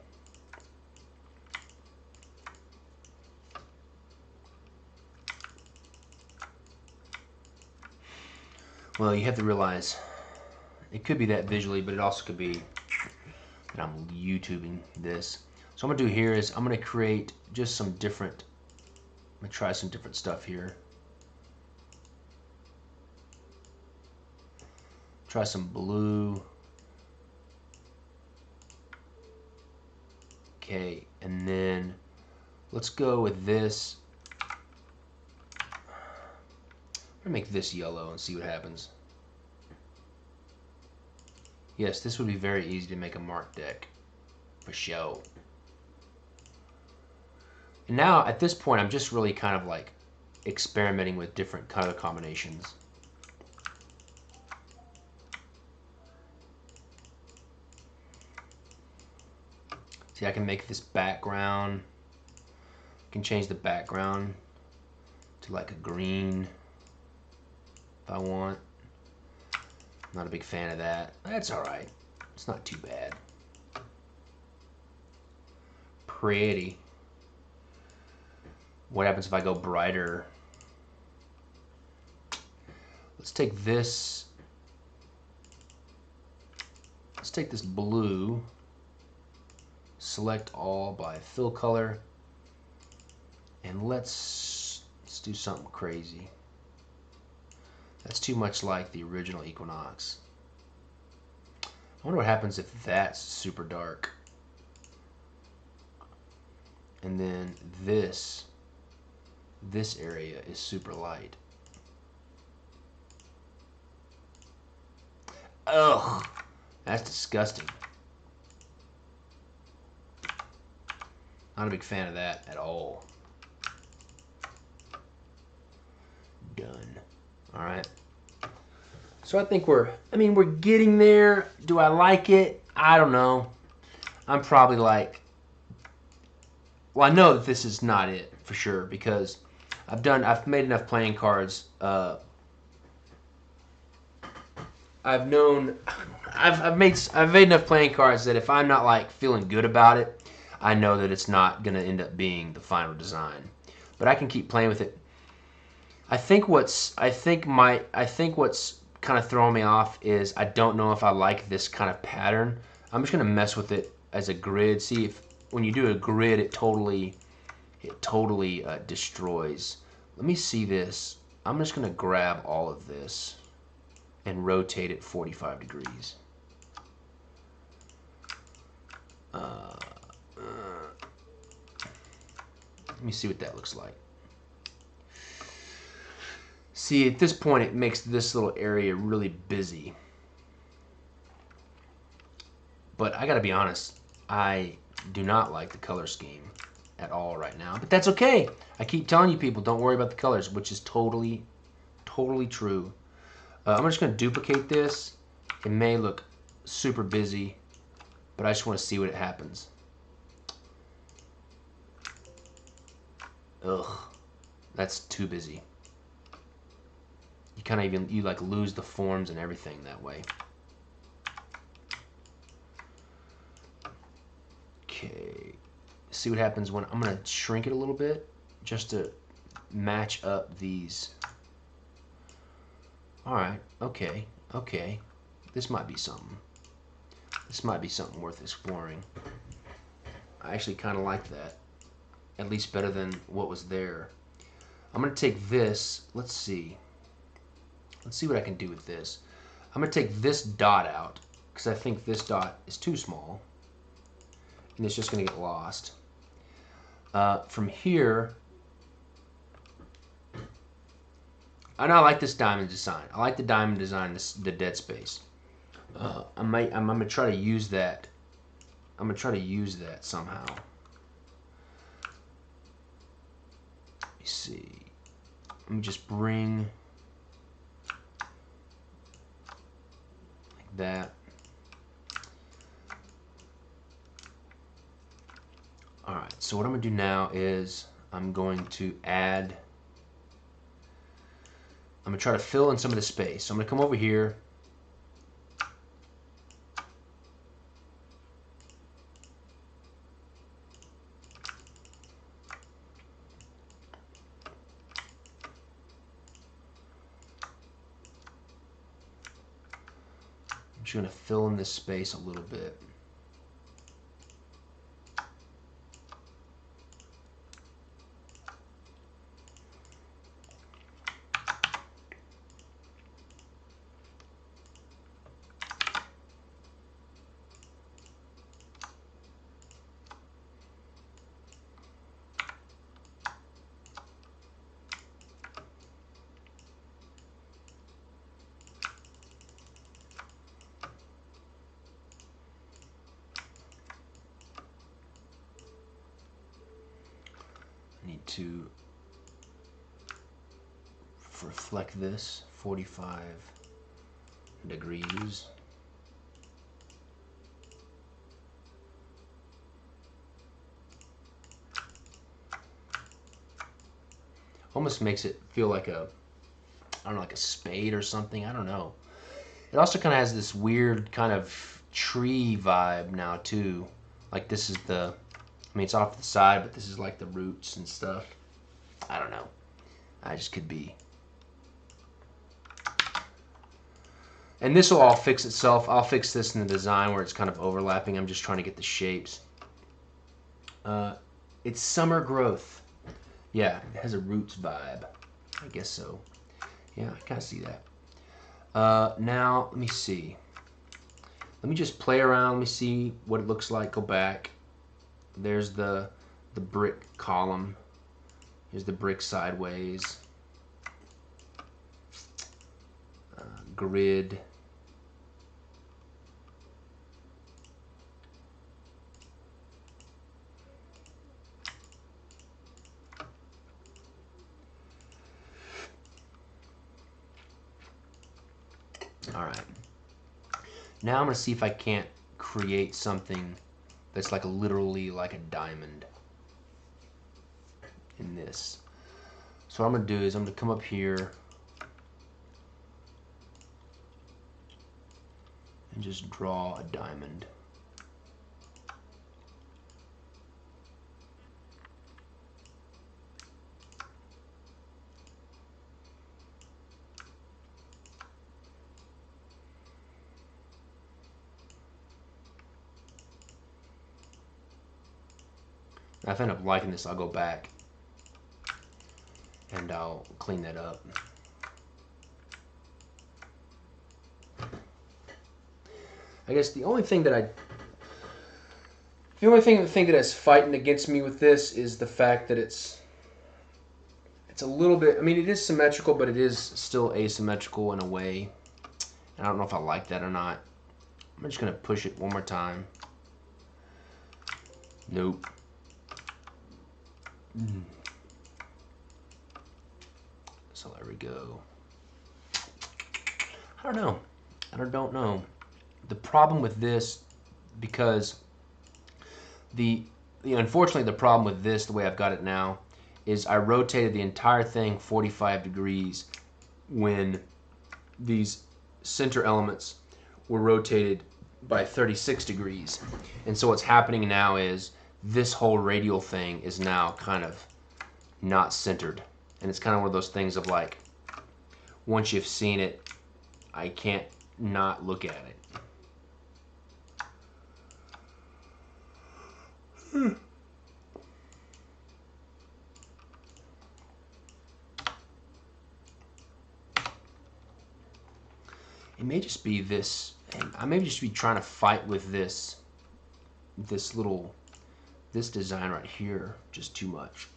Well, you have to realize it could be that visually, but it also could be that I'm YouTubing this. So what I'm gonna do here is I'm gonna create just some different, I'm gonna try some different stuff here. Try some blue. Okay, and then let's go with this. I'm gonna make this yellow and see what happens. Yes, this would be very easy to make a mark deck, for show. And now, at this point, I'm just really kind of like experimenting with different color combinations. See, I can make this background. I can change the background to like a green if I want. Not a big fan of that. That's alright. It's not too bad. Pretty. What happens if I go brighter? Let's take this. Let's take this blue. Select all by fill color. And let's do something crazy. That's too much like the original Equinox. I wonder what happens if that's super dark. And then this area is super light. Ugh, that's disgusting. Not a big fan of that at all. Done. All right. So I think we're getting there. Do I like it? I don't know. I'm probably like, well, I know that this is not it for sure because I've made enough playing cards. I've made enough playing cards that if I'm not like feeling good about it, I know that it's not gonna end up being the final design. But I can keep playing with it. I think what's kind of throwing me off is I don't know if I like this kind of pattern. I'm just gonna mess with it as a grid. See if when you do a grid, it totally destroys. Let me see this. I'm just gonna grab all of this and rotate it 45 degrees. Let me see what that looks like. See, at this point, it makes this little area really busy. But I gotta be honest, I do not like the color scheme at all right now. But that's okay. I keep telling you people, don't worry about the colors, which is totally true. I'm just gonna duplicate this. It may look super busy, but I just want to see what happens. Ugh, that's too busy. You kind of you like lose the forms and everything that way. Okay, see what happens when I'm gonna shrink it a little bit just to match up these. All right, okay. This might be something. This might be something worth exploring. I actually kind of like that. At least better than what was there. I'm going to take this. Let's see. Let's see what I can do with this. I'm going to take this dot out because I think this dot is too small. And it's just going to get lost. From here, I like this diamond design. I like the diamond design, the dead space. I'm going to try to use that. I'm going to try to use that somehow. Let me see. Let me just bring like that. Alright, so what I'm going to do now is I'm going to add, I'm going to try to fill in some of the space. So I'm going to come over here. just going to fill in this space a little bit. Need to reflect this 45 degrees. Almost makes it feel like a, I don't know, like a spade or something. I don't know. It also kind of has this weird kind of tree vibe now too. Like this is the, I mean, it's off to the side, but this is like the roots and stuff. I don't know. I just could be. And this will all fix itself. I'll fix this in the design where it's kind of overlapping. I'm just trying to get the shapes. It's summer growth. Yeah, it has a roots vibe. I guess so. Yeah, I kind of see that. Now, let me see. Let me just play around. Let me see what it looks like. Go back. There's the brick column. Here's the brick sideways. Grid. All right. Now I'm going to see if I can't create something that's like literally like a diamond in this. So what I'm going to do is I'm going to come up here and just draw a diamond. If I end up liking this, I'll go back and I'll clean that up. I guess the only thing that is fighting against me with this is the fact that it's a little bit, I mean, it is symmetrical, but it is still asymmetrical in a way. And I don't know if I like that or not. I'm just going to push it one more time. Nope. So there we go. I don't know. I don't know. The problem with this, because unfortunately the problem with this, the way I've got it now, is I rotated the entire thing 45 degrees when these center elements were rotated by 36 degrees. And so what's happening now is this whole radial thing is now kind of not centered. And it's kind of one of those things of like, once you've seen it, I can't not look at it. It may just be this, and I may just be trying to fight with this design right here just too much.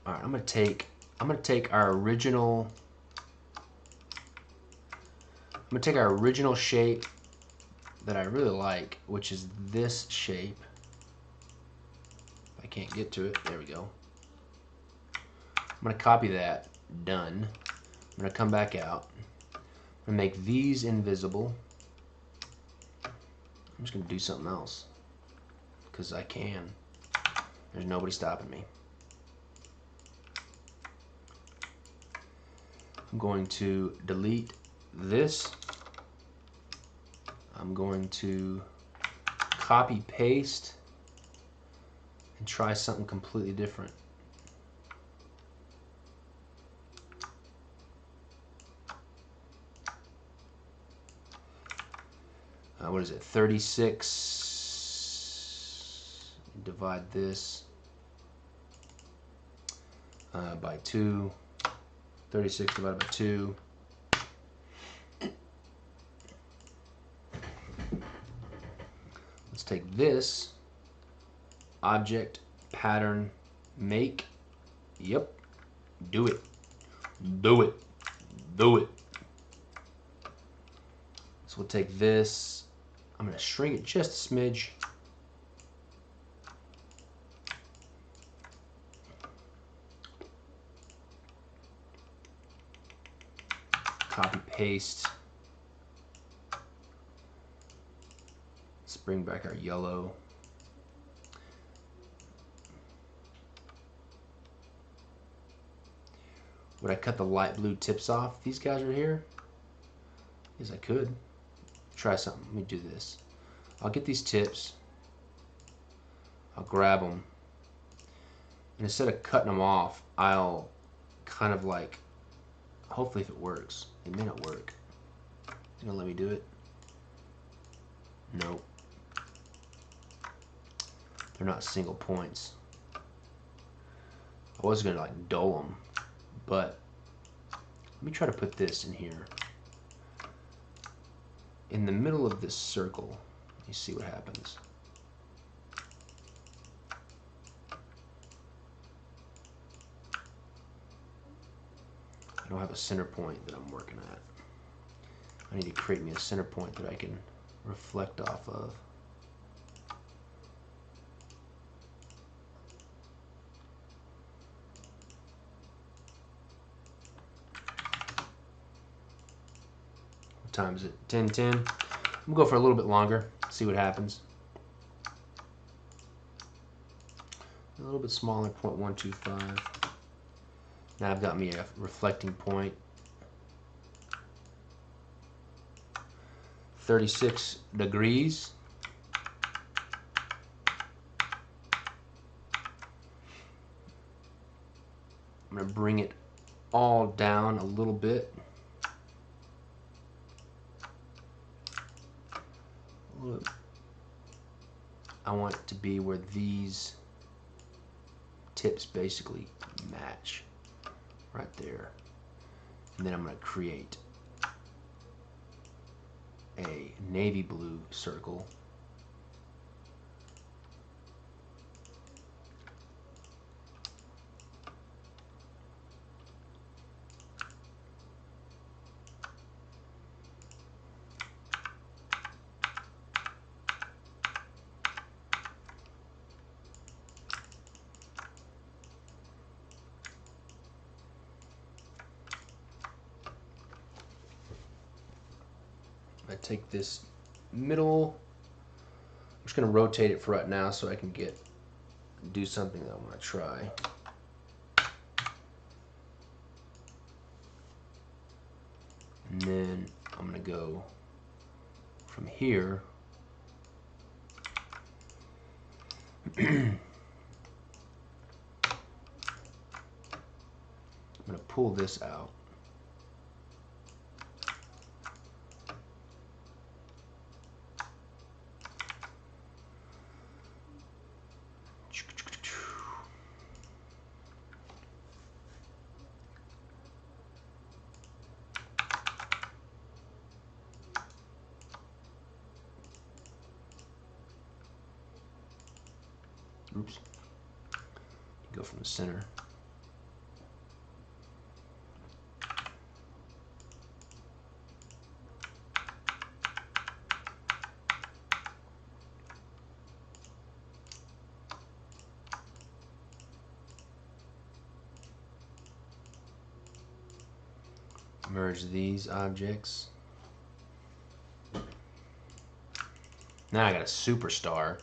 All right, I'm gonna take our original shape that I really like, which is this shape. I can't get to it. There we go. I'm gonna copy that. Done. I'm going to come back out. I'm going to make these invisible. I'm just going to do something else because I can. There's nobody stopping me. I'm going to delete this. I'm going to copy paste and try something completely different. what is it, 36, divide this by 2, 36 divided by 2. Let's take this object pattern make. Yep, do it, do it, do it. So we'll take this, I'm going to shrink it just a smidge. Copy paste. Let's bring back our yellow. Would I cut the light blue tips off? These guys are here. Yes, I could. Try something. Let me do this. I'll get these tips. I'll grab them. And instead of cutting them off, I'll kind of like, hopefully if it works. It may not work. It's gonna let me do it. Nope. They're not single points. I was gonna like dull them, but let me try to put this in here. In the middle of this circle, you see what happens. I don't have a center point that I'm working at. I need to create me a center point that I can reflect off of. What time is it? 10:10. I'm gonna go for a little bit longer, see what happens. A little bit smaller, 0.125. Now I've got me a reflecting point. 36 degrees. I'm going to bring it all down a little bit. I want it to be where these tips basically match right there. And then I'm going to create a navy blue circle. I take this middle, I'm just going to rotate it for right now so I can do something that I want to try. And then I'm going to go from here. I'm going to pull this out. Oops. Go from the center. Merge these objects. Now I got a superstar.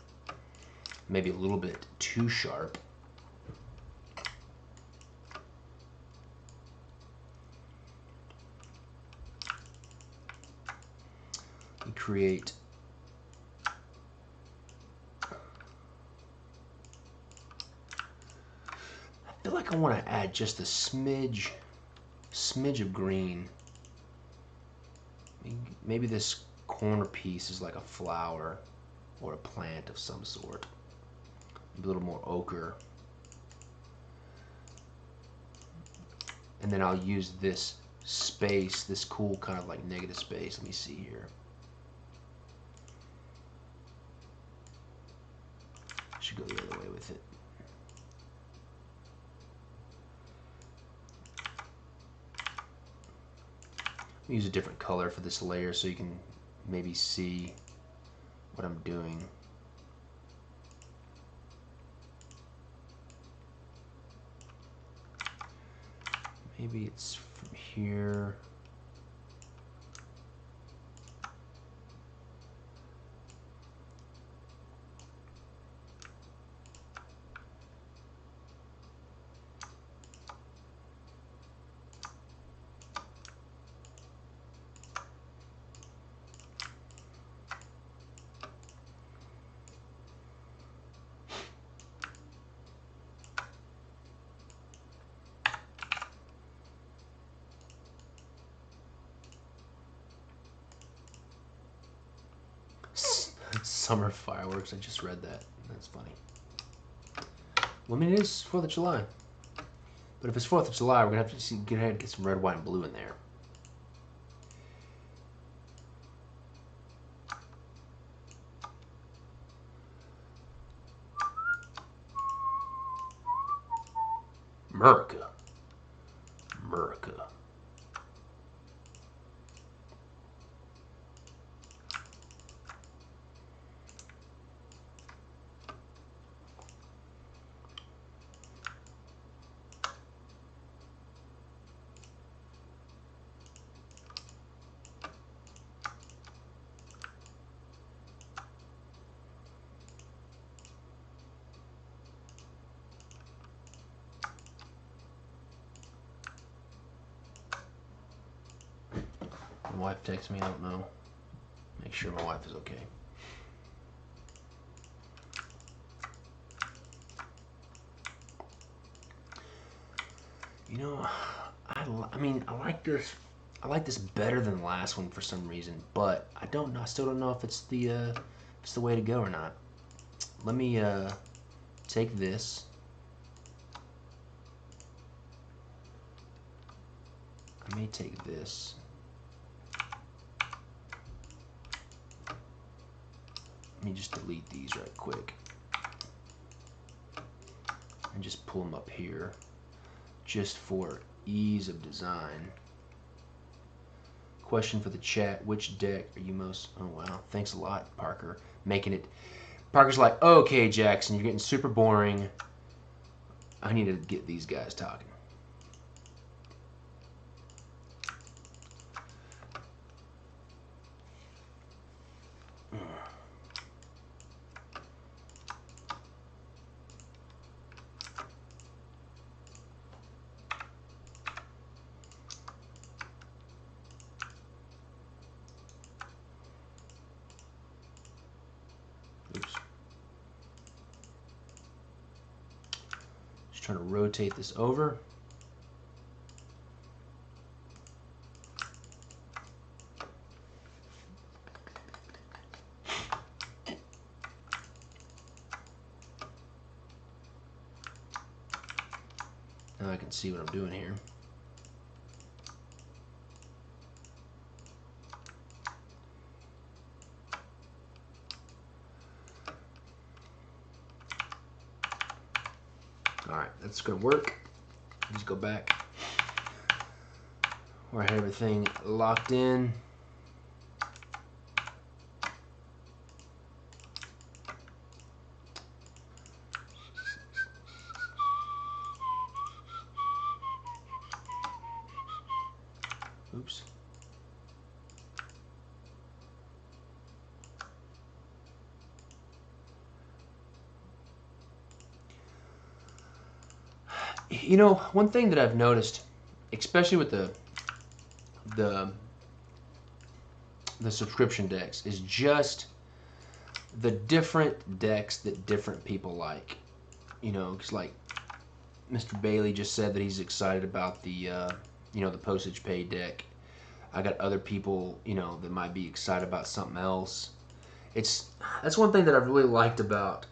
Maybe a little bit too sharp. We create I feel like I want to add just a smidge of green. Maybe this corner piece is like a flower or a plant of some sort. A little more ochre. And then I'll use this space, this cool kind of like negative space. Let me see here. Should go the other way with it. Use a different color for this layer so you can maybe see what I'm doing. Maybe it's from here. Summer fireworks. I just read that. That's funny. Well, I mean, it is 4th of July. But if it's 4th of July, we're going to have to get ahead and get some red, white, and blue in there. America. America. My wife texts me, I don't know. Make sure my wife is okay. You know, I mean, I like this. I like this better than the last one for some reason, but I don't know. I still don't know if it's the way to go or not. Let me take this. I may take this. Let me just delete these right quick and just pull them up here just for ease of design. Question for the chat: which deck are you most? Oh wow, thanks a lot, Parker. Making it. Parker's like, okay, Jackson, you're getting super boring. I need to get these guys talking. Oops. Just trying to rotate this over. Now I can see what I'm doing here. Alright, that's going to work. Just go back where I had everything locked in. Oops. You know, one thing that I've noticed, especially with the subscription decks, is just the different decks that different people like. You know, because like Mr. Bailey just said that he's excited about the the postage pay deck. I got other people, that might be excited about something else. That's one thing that I've really liked about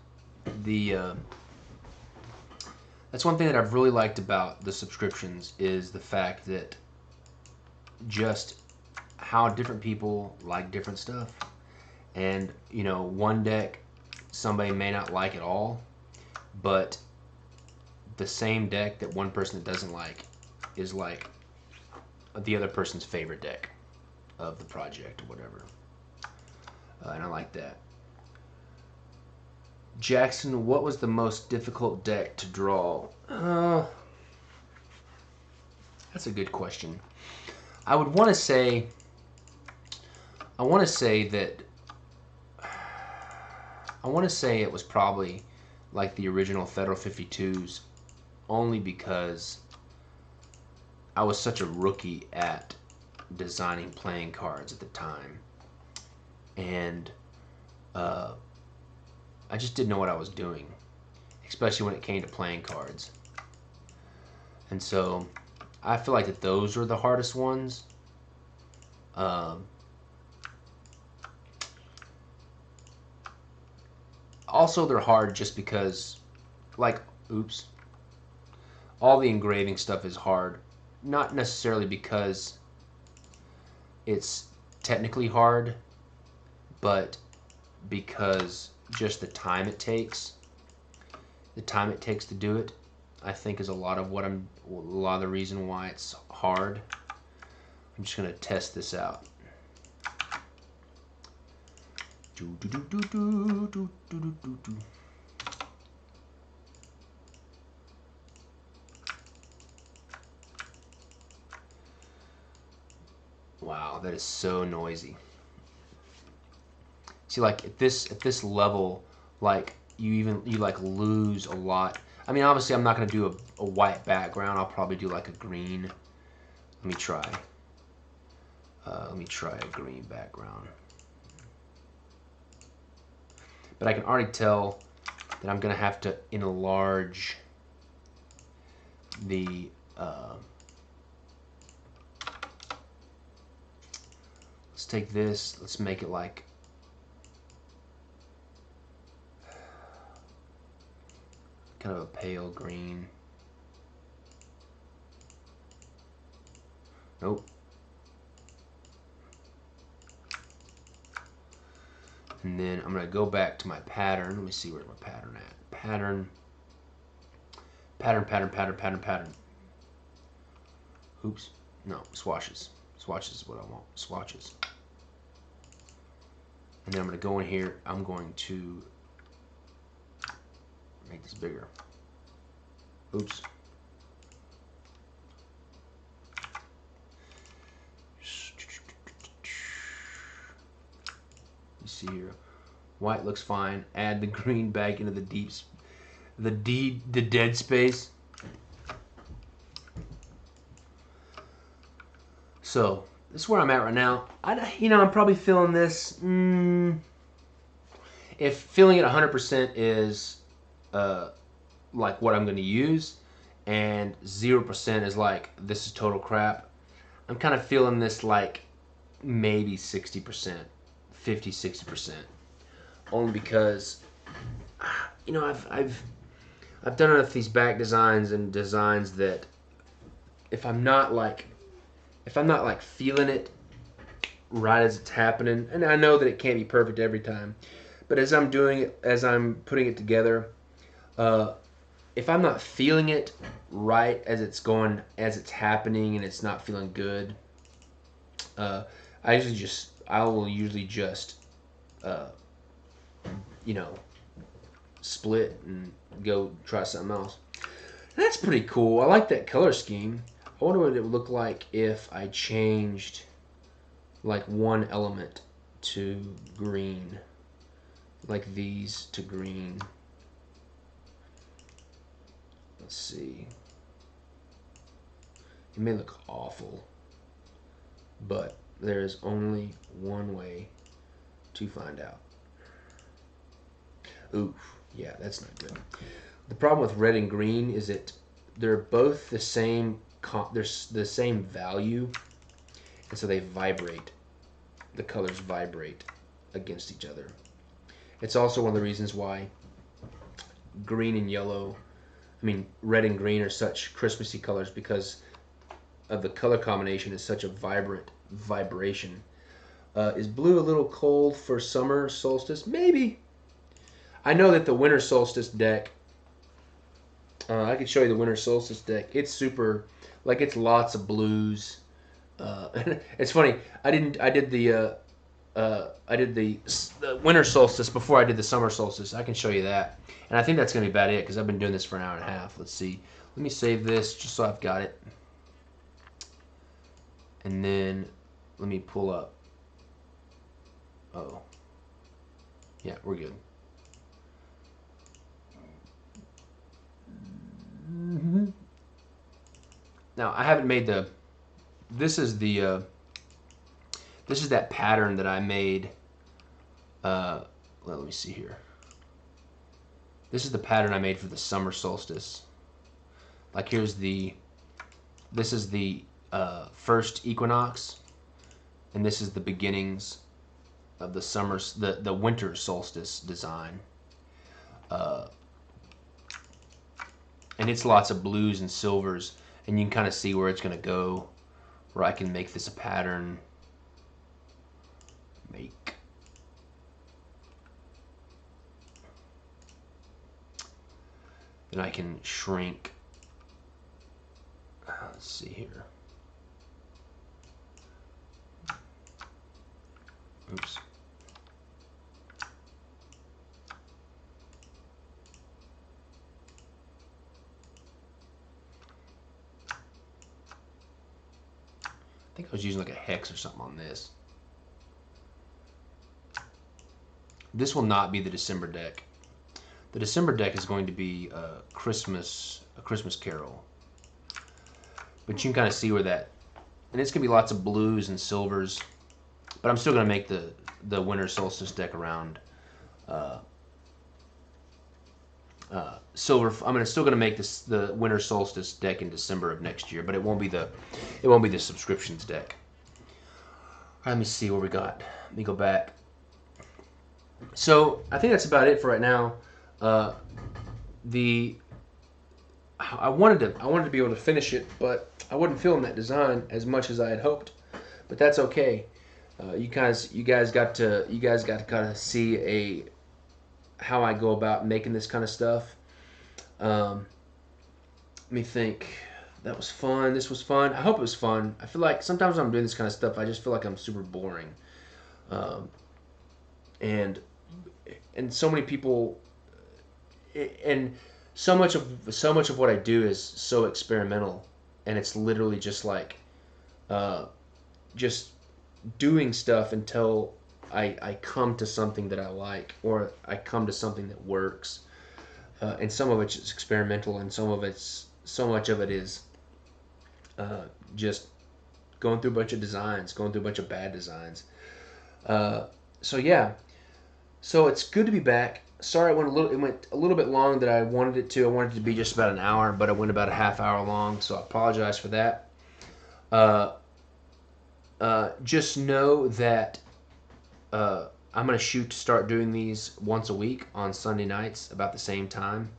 the subscriptions is the fact that just how different people like different stuff. And, one deck somebody may not like at all, but the same deck that one person that doesn't like is like the other person's favorite deck of the project or whatever. And I like that. Jackson, what was the most difficult deck to draw? That's a good question. I want to say it was probably like the original Federal 52s, only because I was such a rookie at designing playing cards at the time, and I just didn't know what I was doing, especially when it came to playing cards. And so I feel like that those were the hardest ones. Also, they're hard just because, like, all the engraving stuff is hard. Not necessarily because it's technically hard, but because just the time it takes to do it, I think is a lot of the reason why it's hard. I'm just gonna test this out. Wow, that is so noisy. See, like at this level, like you like lose a lot. I mean, obviously, I'm not gonna do a white background. I'll probably do like a green. Let me try. Let me try a green background. But I can already tell that I'm gonna have to enlarge the let's take this, let's make it like kind of a pale green. Nope. And then I'm going to go back to my pattern. Let me see where's my pattern at. Pattern. Oops. No, swatches. Swatches is what I want. Swatches. And then I'm going to go in here. I'm going to make this bigger. Oops. You see here, white looks fine. Add the green back into the dead space. So this is where I'm at right now. I'm probably feeling this. If feeling it 100% is like what I'm going to use, and 0% is like this is total crap, I'm kind of feeling this like maybe 60%. 50-60%, only because I've done enough of these back designs and designs that if I'm not like feeling it right as it's happening, and I know that it can't be perfect every time, but as I'm doing it, as I'm putting it together, if I'm not feeling it right as it's happening and it's not feeling good, I will usually just, split and go try something else. That's pretty cool. I like that color scheme. I wonder what it would look like if I changed like one element to green, like these to green. Let's see. It may look awful, but there is only one way to find out. Oof, yeah, that's not good. The problem with red and green is that they're both the same. They're the same value, and so they vibrate. The colors vibrate against each other. It's also one of the reasons why green and yellow, red and green are such Christmassy colors, because of the color combination is such a vibrant vibration. Is blue a little cold for summer solstice? Maybe. I know that the winter solstice deck, I could show you the winter solstice deck. It's super, like, it's lots of blues. It's funny. I did the winter solstice before I did the summer solstice. I can show you that, and I think that's gonna be about it because I've been doing this for an hour and a half. Let's see. Let me save this just so I've got it, and then let me pull up. Oh, yeah, we're good. Now I haven't made the. This is that pattern that I made. Well, let me see here. This is the pattern I made for the summer solstice. Like, this is the first equinox, and this is the beginnings of the winter solstice design. And it's lots of blues and silvers, and you can kind of see where it's going to go, where I can make this a pattern. Make. Then I can shrink. Let's see here. Oops. I think I was using like a hex or something on this. This will not be the December deck. The December deck is going to be a Christmas Carol. But you can kind of see where that, and it's gonna be lots of blues and silvers. But I'm still gonna make the winter solstice deck around silver. Still gonna make the winter solstice deck in December of next year, but it won't be the subscriptions deck. Let me see what we got. Let me go back. So I think that's about it for right now. I wanted to be able to finish it, but I wasn't feeling that design as much as I had hoped. But that's okay. You guys got to kind of see how I go about making this kind of stuff. Let me think. That was fun. This was fun. I hope it was fun. I feel like sometimes when I'm doing this kind of stuff, I just feel like I'm super boring. And so many people, and so much of what I do is so experimental, and it's literally just like just doing stuff until I come to something that I like, or I come to something that works. And some of it's experimental, and so much of it is just going through a bunch of designs, going through a bunch of bad designs. So yeah, so it's good to be back. Sorry, it went a little bit long that I wanted it to. I wanted it to be just about an hour, but it went about a half hour long, so I apologize for that. Just know that I'm going to shoot to start doing these once a week on Sunday nights about the same time.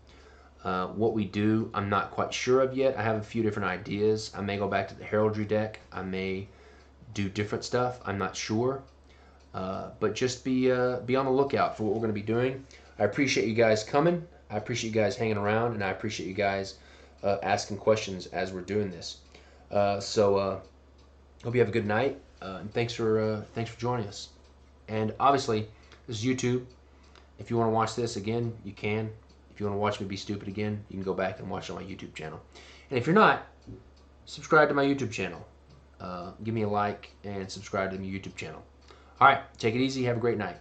What we do, I'm not quite sure of yet. I have a few different ideas. I may go back to the heraldry deck. I may do different stuff. I'm not sure. But just be on the lookout for what we're going to be doing. I appreciate you guys coming. I appreciate you guys hanging around, and I appreciate you guys asking questions as we're doing this. So hope you have a good night, and thanks for joining us. And obviously, this is YouTube. If you want to watch this again, you can. If you want to watch me be stupid again, you can go back and watch it on my YouTube channel. And if you're not, subscribe to my YouTube channel. Give me a like and subscribe to my YouTube channel. All right, take it easy. Have a great night.